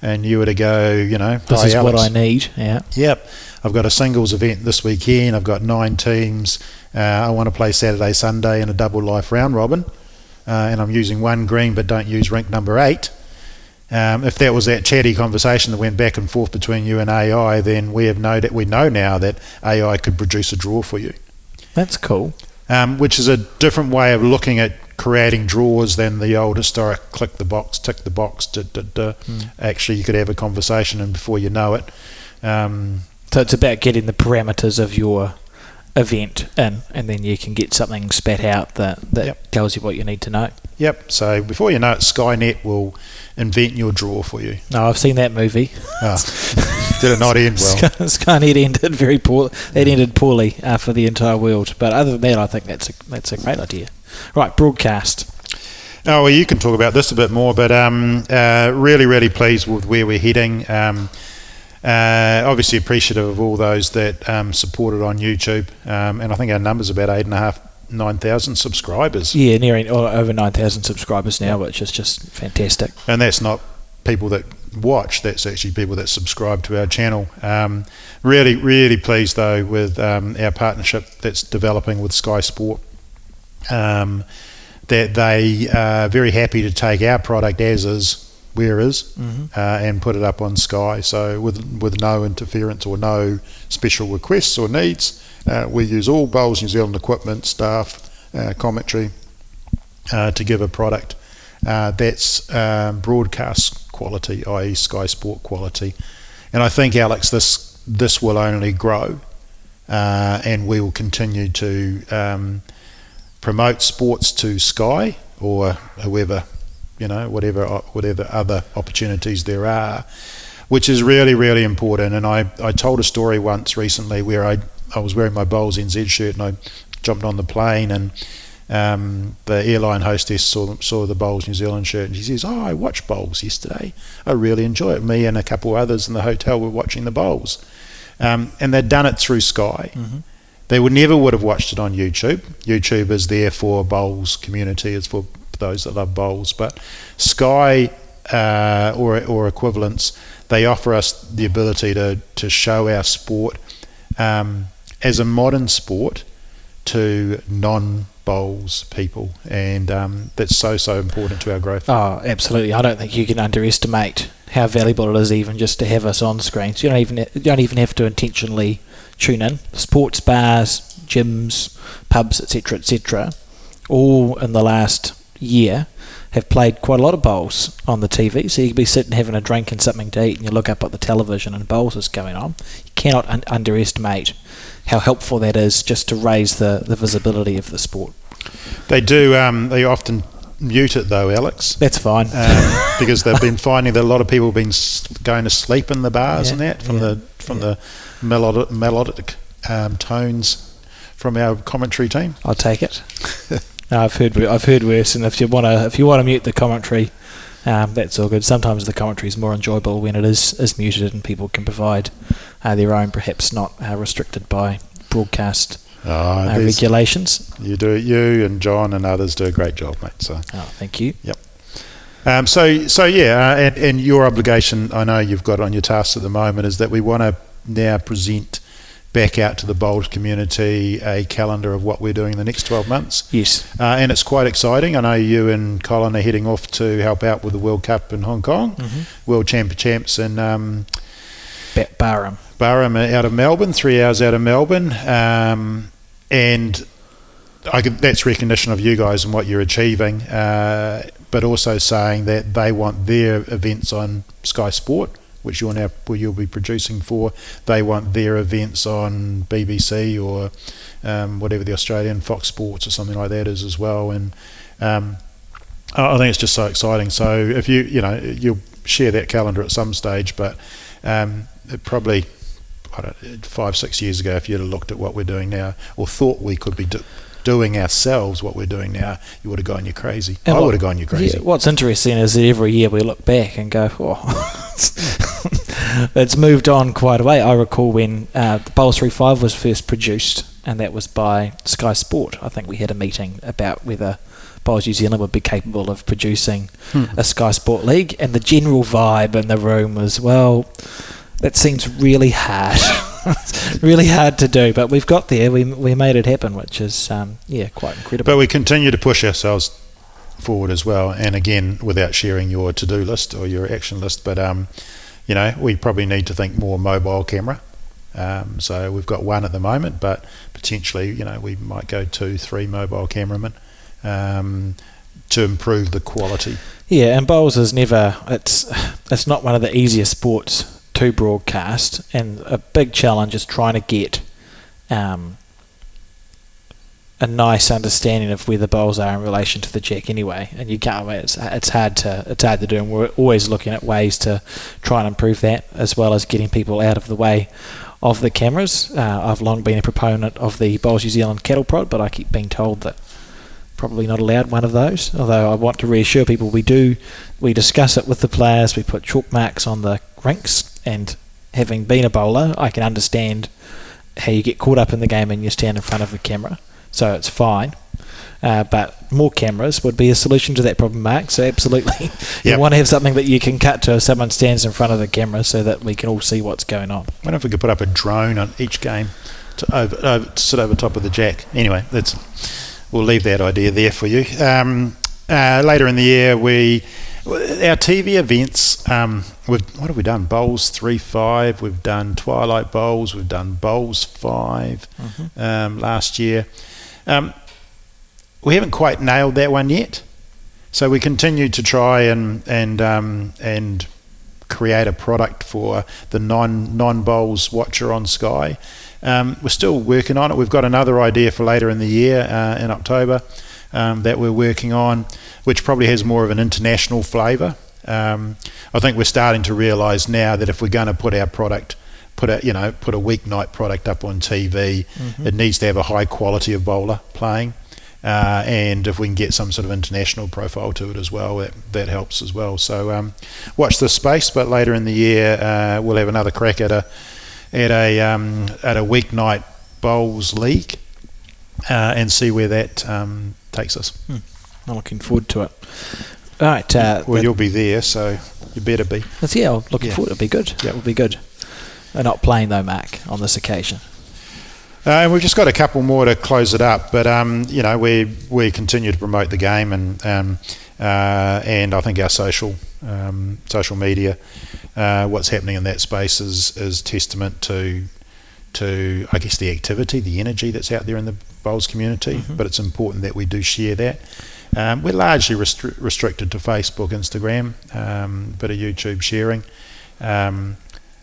and you were to go, this is Alex, what I need. Yeah. Yep. I've got a singles event this weekend. I've got 9 teams. I want to play Saturday, Sunday in a double life round robin, and I'm using one green but don't use rink number 8. If that was that chatty conversation that went back and forth between you and AI, then we know now that AI could produce a draw for you. That's cool. Which is a different way of looking at creating draws than the old historic click the box, tick the box. Actually, you could have a conversation, and before you know it. So it's about getting the parameters of your event in, and then you can get something spat out that tells you what you need to know. Yep. So before you know it, Skynet will invent your draw for you. No, I've seen that movie. Did it not end well? Skynet ended very poor. It ended poorly for the entire world. But other than that, I think that's a great idea. Right, broadcast. Oh, well, you can talk about this a bit more, but really, really pleased with where we're heading. Obviously appreciative of all those that supported on YouTube, and I think our number's about 9,000 subscribers. Yeah, nearing over 9,000 subscribers now, which is just fantastic. And that's not people that watch, that's actually people that subscribe to our channel. Really, really pleased though with our partnership that's developing with Sky Sport. That they are very happy to take our product as is, where is, and put it up on Sky. So with no interference or no special requests or needs, we use all Bowls New Zealand equipment, staff, commentary to give a product that's broadcast quality, i.e. Sky Sport quality. And I think, Alex, this will only grow, and we will continue to promote sports to Sky or whoever, whatever other opportunities there are, which is really, really important. And I told a story once recently where I was wearing my Bowls NZ shirt and I jumped on the plane, and the airline hostess saw the Bowls New Zealand shirt, and she says, "Oh, I watched Bowls yesterday. I really enjoy it. Me and a couple others in the hotel were watching the Bowls." And they'd done it through Sky. They would have watched it on YouTube. YouTube is there for Bowls community. It's for those that love Bowls. But Sky or equivalents, they offer us the ability to show our sport as a modern sport to non-Bowls people, and that's so important to our growth. Oh, absolutely. I don't think you can underestimate how valuable it is even just to have us on screens. You don't even have to intentionally tune in. Sports bars, gyms, pubs, etc., all in the last year have played quite a lot of Bowls on the TV. So you could be sitting having a drink and something to eat, and you look up at the television and Bowls is going on. You cannot underestimate how helpful that is just to raise the visibility of the sport. They do. They often mute it though, Alex. That's fine. Because they've been finding that a lot of people have been going to sleep in the bars and that from the melodic tones from our commentary team. I'll take it. No, I've heard worse, and if you want to mute the commentary, that's all good. Sometimes the commentary is more enjoyable when it is muted, and people can provide their own, perhaps not restricted by broadcast regulations. You and John and others do a great job, mate. So. Thank you. Yep. And your obligation, I know you've got on your task at the moment, is that we want to now present back out to the Bowls community a calendar of what we're doing in the next 12 months. Yes. And it's quite exciting. I know you and Colin are heading off to help out with the World Cup in Hong Kong, World Champs in Barham out of Melbourne, 3 hours out of Melbourne. And that's recognition of you guys and what you're achieving, but also saying that they want their events on Sky Sport, which you'll be producing for. They want their events on BBC or whatever the Australian Fox Sports or something like that is as well. And I think it's just so exciting. So if you'll share that calendar at some stage, but it probably 5-6 years ago, if you'd have looked at what we're doing now or thought we could be doing ourselves what we're doing now, you would have gone you crazy. I would have gone you crazy. Yeah, what's interesting is that every year we look back and go, it's moved on quite a way. I recall when the Bowls 3.5 was first produced, and that was by Sky Sport. I think we had a meeting about whether Bowls New Zealand would be capable of producing a Sky Sport league, and the general vibe in the room was, well, that seems really hard. It's really hard to do, but we've got there. We made it happen, which is quite incredible. But we continue to push ourselves forward as well, and again, without sharing your to-do list or your action list, but we probably need to think more mobile camera. So we've got one at the moment, but potentially, we might go 2-3 mobile cameramen to improve the quality. Yeah, and bowls is never. It's not one of the easiest sports to broadcast, and a big challenge is trying to get a nice understanding of where the bowls are in relation to the jack anyway. And you can't. It's hard to do, and we're always looking at ways to try and improve that, as well as getting people out of the way of the cameras. I've long been a proponent of the Bowls New Zealand cattle prod, but I keep being told that probably not allowed one of those. Although I want to reassure people, we discuss it with the players. We put chalk marks on the rinks, and having been a bowler, I can understand how you get caught up in the game and you stand in front of the camera, so it's fine. But more cameras would be a solution to that problem, Mark. So absolutely, you want to have something that you can cut to if someone stands in front of the camera, so that we can all see what's going on. I wonder if we could put up a drone on each game to sit over top of the jack. Anyway, we'll leave that idea there for you. Later in the year, our TV events, what have we done? Bowls 3-5, we've done Twilight Bowls, we've done Bowls 5 last year. We haven't quite nailed that one yet, so we continue to try and create a product for the non-bowls watcher on Sky. We're still working on it. We've got another idea for later in the year, in October, that we're working on, which probably has more of an international flavour. I think we're starting to realise now that if we're going to put our product, put a weeknight product up on TV, it needs to have a high quality of bowler playing, and if we can get some sort of international profile to it as well, that helps as well. So watch this space. But later in the year, we'll have another crack at a weeknight bowls league, and see where that takes us. I'm looking forward to it. All right. You'll be there, so you better be. I'm looking forward. It'll be good. Yeah, it'll be good. We're not playing though, Mark, on this occasion. And we've just got a couple more to close it up, but we continue to promote the game, and I think our social media, what's happening in that space is testament to I guess the activity, the energy that's out there in the bowls community. But it's important that we do share that. We're largely restricted to Facebook, Instagram, bit of YouTube sharing.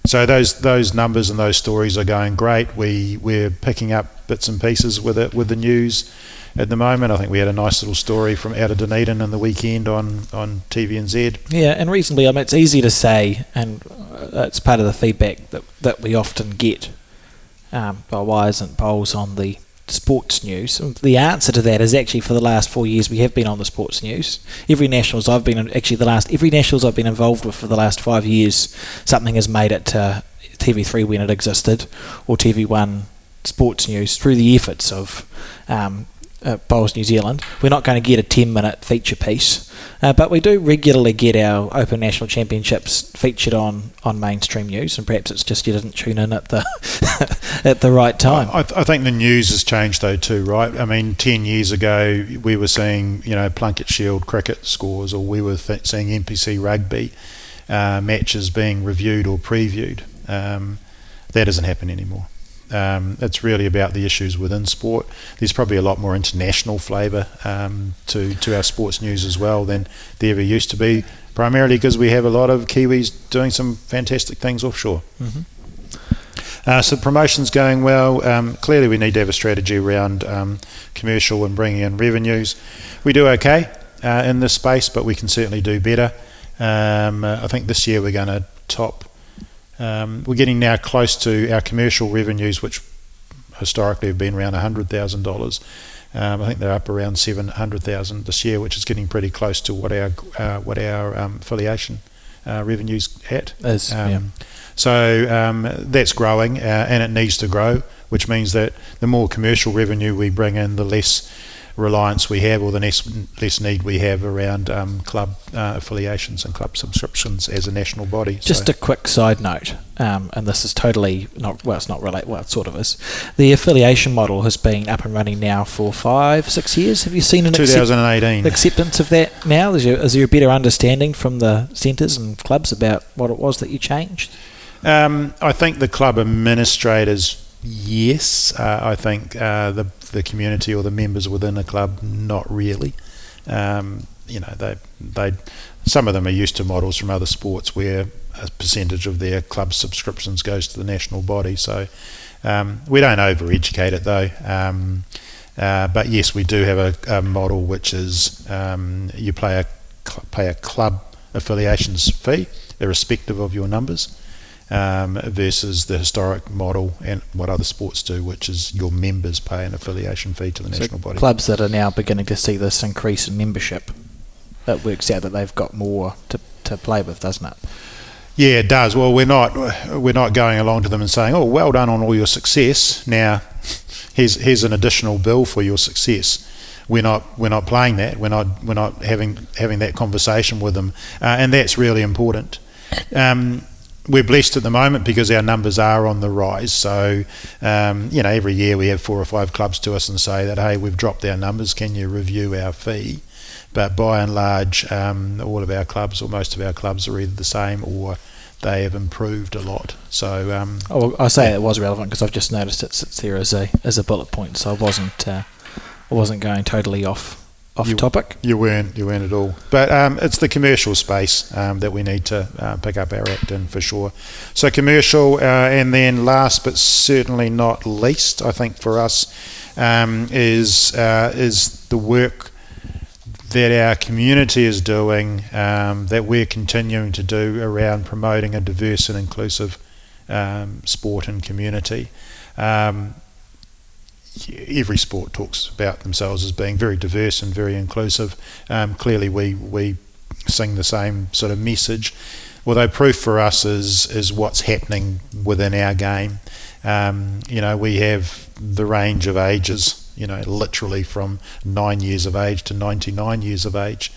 So those numbers and those stories are going great. We're picking up bits and pieces with it, with the news at the moment. I think we had a nice little story from out of Dunedin in the weekend on TVNZ. Yeah, and recently, it's easy to say, and it's part of the feedback that we often get. Why isn't bowls on the sports news? The answer to that is actually, for the last 4 years we have been on the sports news. Every nationals I've been involved with for the last 5 years, something has made it to TV3 when it existed, or TV1 sports news, through the efforts of Bowls New Zealand. We're not going to get a 10-minute feature piece, but we do regularly get our Open National Championships featured on mainstream news, and perhaps it's just you didn't tune in at the at the right time. I think the news has changed though too, right? I mean, 10 years ago we were seeing Plunket Shield cricket scores, or we were seeing NPC rugby matches being reviewed or previewed. That doesn't happen anymore. It's really about the issues within sport. There's probably a lot more international flavour to our sports news as well than there ever used to be, primarily because we have a lot of Kiwis doing some fantastic things offshore. So promotion's going well. Clearly we need to have a strategy around commercial and bringing in revenues. We do okay in this space, but we can certainly do better. I think this year we're going to top. We're getting now close to our commercial revenues, which historically have been around $100,000. I think they're up around $700,000 this year, which is getting pretty close to what our affiliation revenues at. So that's growing, and it needs to grow, which means that the more commercial revenue we bring in, the less reliance we have, or the less need we have around club affiliations and club subscriptions as a national body. Just a quick side note, and this is totally not, well, it's not related, well, it sort of is. The affiliation model has been up and running now for 5-6 years. Have you seen an 2018 acceptance of that now? Is there a better understanding from the centres and clubs about what it was that you changed? I think the club administrators, yes. I think the community or the members within a club, not really. They some of them are used to models from other sports where a percentage of their club subscriptions goes to the national body. So we don't over-educate it though. But yes, we do have a model which is you pay a club affiliations fee, irrespective of your numbers. Versus the historic model and what other sports do, which is your members pay an affiliation fee to the national body. Clubs that are now beginning to see this increase in membership, it works out that they've got more to play with, doesn't it? Yeah, it does. Well, we're not going along to them and saying, "Oh, well done on all your success. Now, here's an additional bill for your success." We're not playing that. We're not having that conversation with them, and that's really important. We're blessed at the moment because our numbers are on the rise. So, every year we have 4 or 5 clubs to us and say that, hey, we've dropped our numbers. Can you review our fee? But by and large, all of our clubs, or most of our clubs, are either the same or they have improved a lot. So, I say it was relevant because I've just noticed it sits there as a bullet point. So I wasn't going totally off topic. You weren't at all. But it's the commercial space that we need to pick up our act in for sure. So commercial, and then last but certainly not least, I think for us is the work that our community is doing, that we're continuing to do around promoting a diverse and inclusive sport and community. Every sport talks about themselves as being very diverse and very inclusive. Clearly we sing the same sort of message, although proof for us is what's happening within our game. We have the range of ages, literally from 9 years of age to 99 years of age.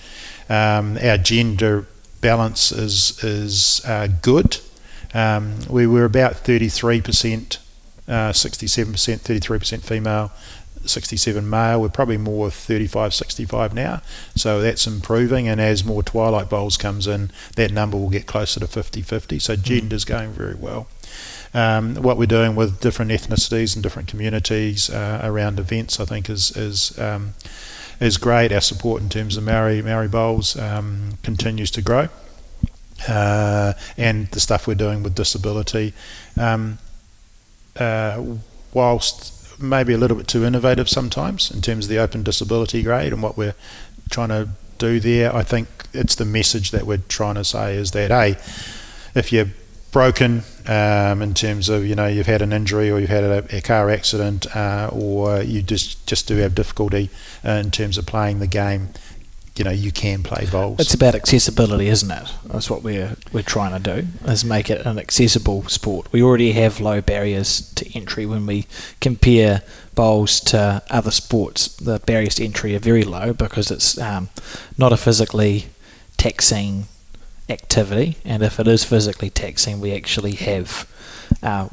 Our gender balance is good. We were about 33%, 67%, 33% female, 67 male. We're probably more 35-65 now, so that's improving, and as more Twilight Bowls comes in, that number will get closer to 50-50, so gender's going very well. What we're doing with different ethnicities and different communities around events, I think is great. Our support in terms of Maori Bowls continues to grow, and the stuff we're doing with disability, whilst maybe a little bit too innovative sometimes in terms of the open disability grade and what we're trying to do there, I think it's the message that we're trying to say is that, hey, if you're broken in terms of, you've had an injury or you've had a car accident, or you just do have difficulty in terms of playing the game, you can play bowls. It's about accessibility, isn't it? That's what we're trying to do, is make it an accessible sport. We already have low barriers to entry when we compare bowls to other sports. The barriers to entry are very low because it's not a physically taxing activity, and if it is physically taxing, we actually have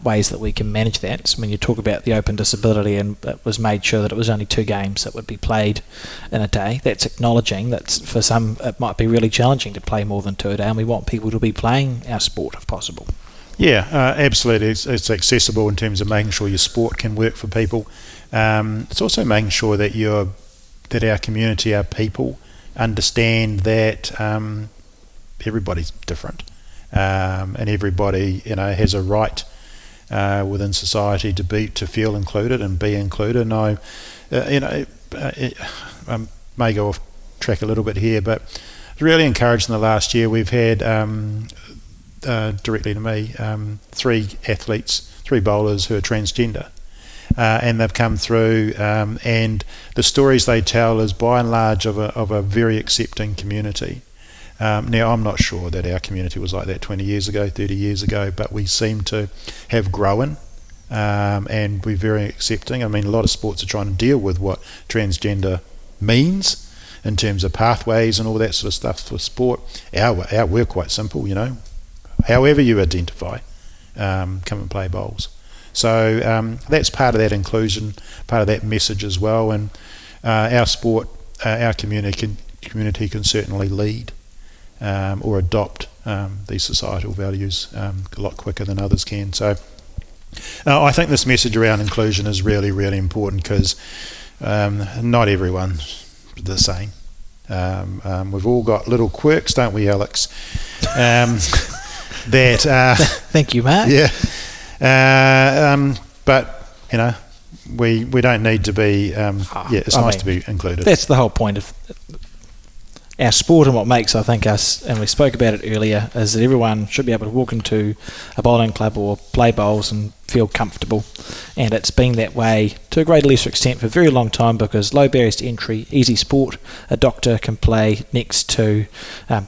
ways that we can manage that. So when you talk about the open disability, and it was made sure that it was only 2 games that would be played in a day, that's acknowledging that for some it might be really challenging to play more than 2 a day, and we want people to be playing our sport if possible. Yeah, absolutely. It's accessible in terms of making sure your sport can work for people. It's also making sure that our community, our people, understand that everybody's different, and everybody has a right within society to feel included and be included. And I may go off track a little bit here, but it's really encouraged in the last year. We've had directly to me 3 athletes, 3 bowlers who are transgender, and they've come through, and the stories they tell is by and large of a very accepting community. Now, I'm not sure that our community was like that 20 years ago, 30 years ago, but we seem to have grown, and we're very accepting. I mean, a lot of sports are trying to deal with what transgender means in terms of pathways and all that sort of stuff for sport. We're quite simple, however you identify, come and play bowls. So that's part of that inclusion, part of that message as well, and our sport, our community can certainly lead or adopt these societal values a lot quicker than others can. So I think this message around inclusion is really, really important, because not everyone's the same. We've all got little quirks, don't we, Alex? Thank you, Mark. Yeah. But we don't need to be. It's nice to be included. That's the whole point of our sport, and what makes, I think, us, and we spoke about it earlier, is that everyone should be able to walk into a bowling club or play bowls and feel comfortable. And it's been that way to a greater lesser extent for a very long time, because low barriers to entry, easy sport. A doctor can play next to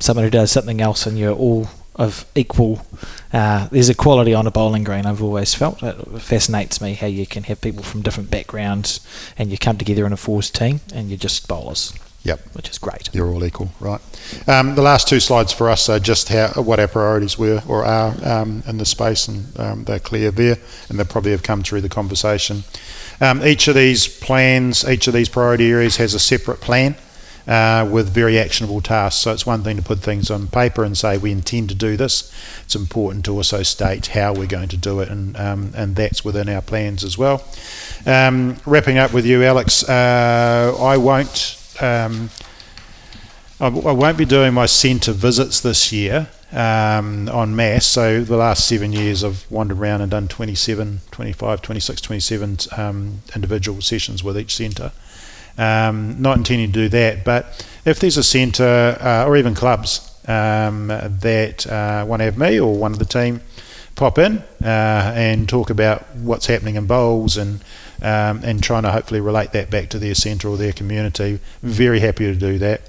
someone who does something else, and you're all of equal. There's equality on a bowling green, I've always felt. It fascinates me how you can have people from different backgrounds and you come together in a force team and you're just bowlers. Yep, which is great. You're all equal, right? The last two slides for us are just what our priorities were or are in the space, and they're clear there, and they probably have come through the conversation. Each of these plans, each of these priority areas has a separate plan with very actionable tasks. So it's one thing to put things on paper and say we intend to do this. It's important to also state how we're going to do it, and that's within our plans as well. Wrapping up with you, Alex, I won't be doing my centre visits this year en masse. So the last 7 years I've wandered around and done 27, 25, 26, 27 individual sessions with each centre. Not intending to do that, but if there's a centre or even clubs that want to have me or one of the team pop in and talk about what's happening in bowls and trying to hopefully relate that back to their centre or their community, very happy to do that.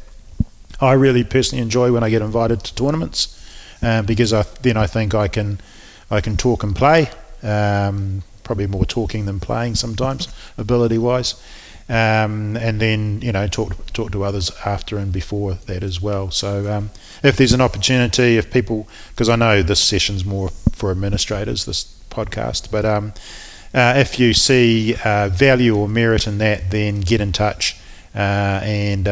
I really personally enjoy when I get invited to tournaments because then I think I can talk and play, probably more talking than playing sometimes, ability-wise, and then talk to others after and before that as well. So if there's an opportunity, if people, because I know this session's more for administrators, this podcast, but if you see value or merit in that, then get in touch, and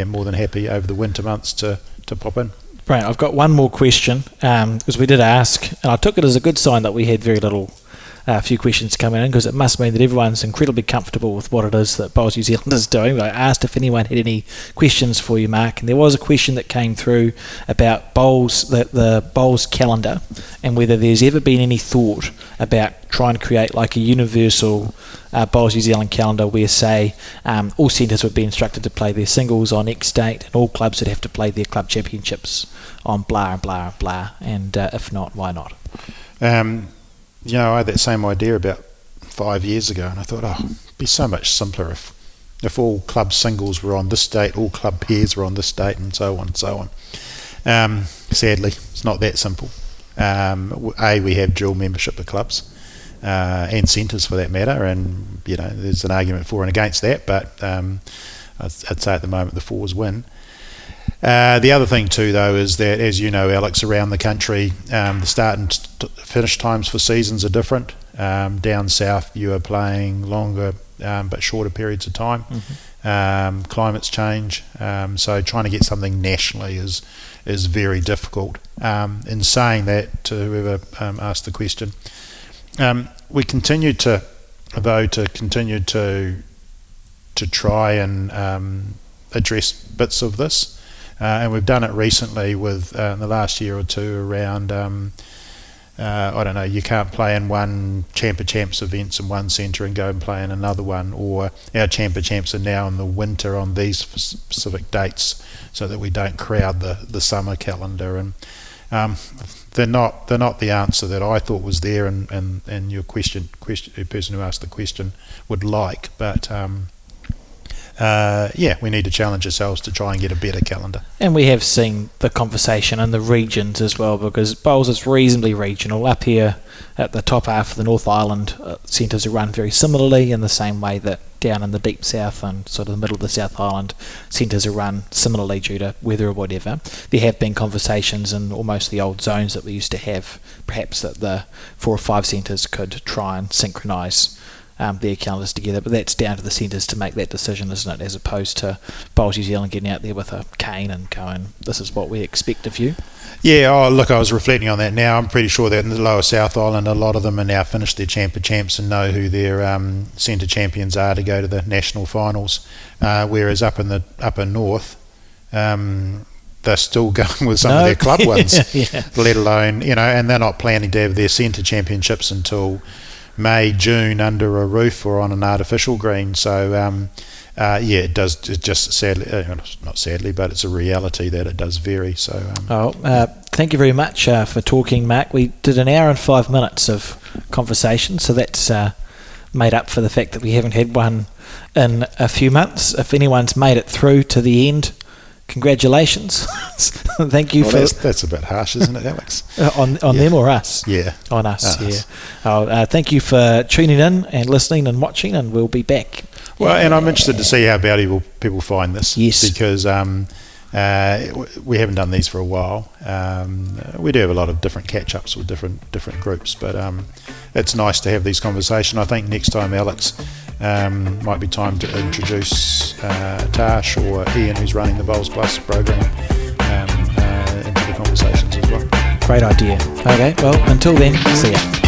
more than happy over the winter months to pop in. Right, I've got one more question, because we did ask, and I took it as a good sign that we had very little few questions coming in, because it must mean that everyone's incredibly comfortable with what it is that Bowls New Zealand is doing. I asked if anyone had any questions for you, Mark, and there was a question that came through about bowls, the bowls calendar, and whether there's ever been any thought about trying to create like a universal Bowls New Zealand calendar where, say, all centres would be instructed to play their singles on X date, and all clubs would have to play their club championships on blah and blah and blah, and if not, why not? I had that same idea about 5 years ago, and I thought, it'd be so much simpler if all club singles were on this date, all club pairs were on this date, and so on and so on. Sadly, it's not that simple. We have dual membership of clubs and centres for that matter, and there's an argument for and against that, but I'd say at the moment the fours win. The other thing too, though, is that, as you know, Alex, around the country, the start and finish times for seasons are different. Down south, you are playing longer but shorter periods of time. Mm-hmm. Climates change, so trying to get something nationally is very difficult. In saying that, to whoever asked the question, we continue to try and address bits of this. And we've done it recently with in the last year or two around you can't play in one Champ of Champs events in one centre and go and play in another one, or our Champ of Champs are now in the winter on these specific dates so that we don't crowd the summer calendar, and they're not the answer that I thought was there and your question the person who asked the question would like, but we need to challenge ourselves to try and get a better calendar. And we have seen the conversation in the regions as well, because bowls is reasonably regional. Up here at the top half of the North Island, centres are run very similarly, in the same way that down in the deep south and sort of the middle of the South Island, centres are run similarly due to weather or whatever. There have been conversations in almost the old zones that we used to have, perhaps that the 4 or 5 centres could try and synchronise their calendars together, but that's down to the centres to make that decision, isn't it, as opposed to Bowls New Zealand getting out there with a cane and going, this is what we expect of you. Yeah, look, I was reflecting on that now. I'm pretty sure that in the lower South Island, a lot of them are now finished their champs and know who their centre champions are to go to the national finals, whereas up in the upper north, they're still going with some of their club ones, let alone, and they're not planning to have their centre championships until May, June under a roof or on an artificial green. So it does. It just sadly, not sadly, but it's a reality that it does vary. So thank you very much for talking, Mark. We did an hour and 5 minutes of conversation, so that's made up for the fact that we haven't had one in a few months. If anyone's made it through to the end, congratulations. Thank you that's a bit harsh, isn't it, Alex? on them or us? Yeah. On us. Thank you for tuning in and listening and watching, and we'll be back. Well, and I'm interested to see how valuable people find this. Yes. Because we haven't done these for a while. We do have a lot of different catch-ups with different groups, but it's nice to have these conversations. I think next time, Alex, might be time to introduce Tash or Ian, who's running the Bowls Plus program, into the conversations as well. Great idea. Okay, well, until then, see ya.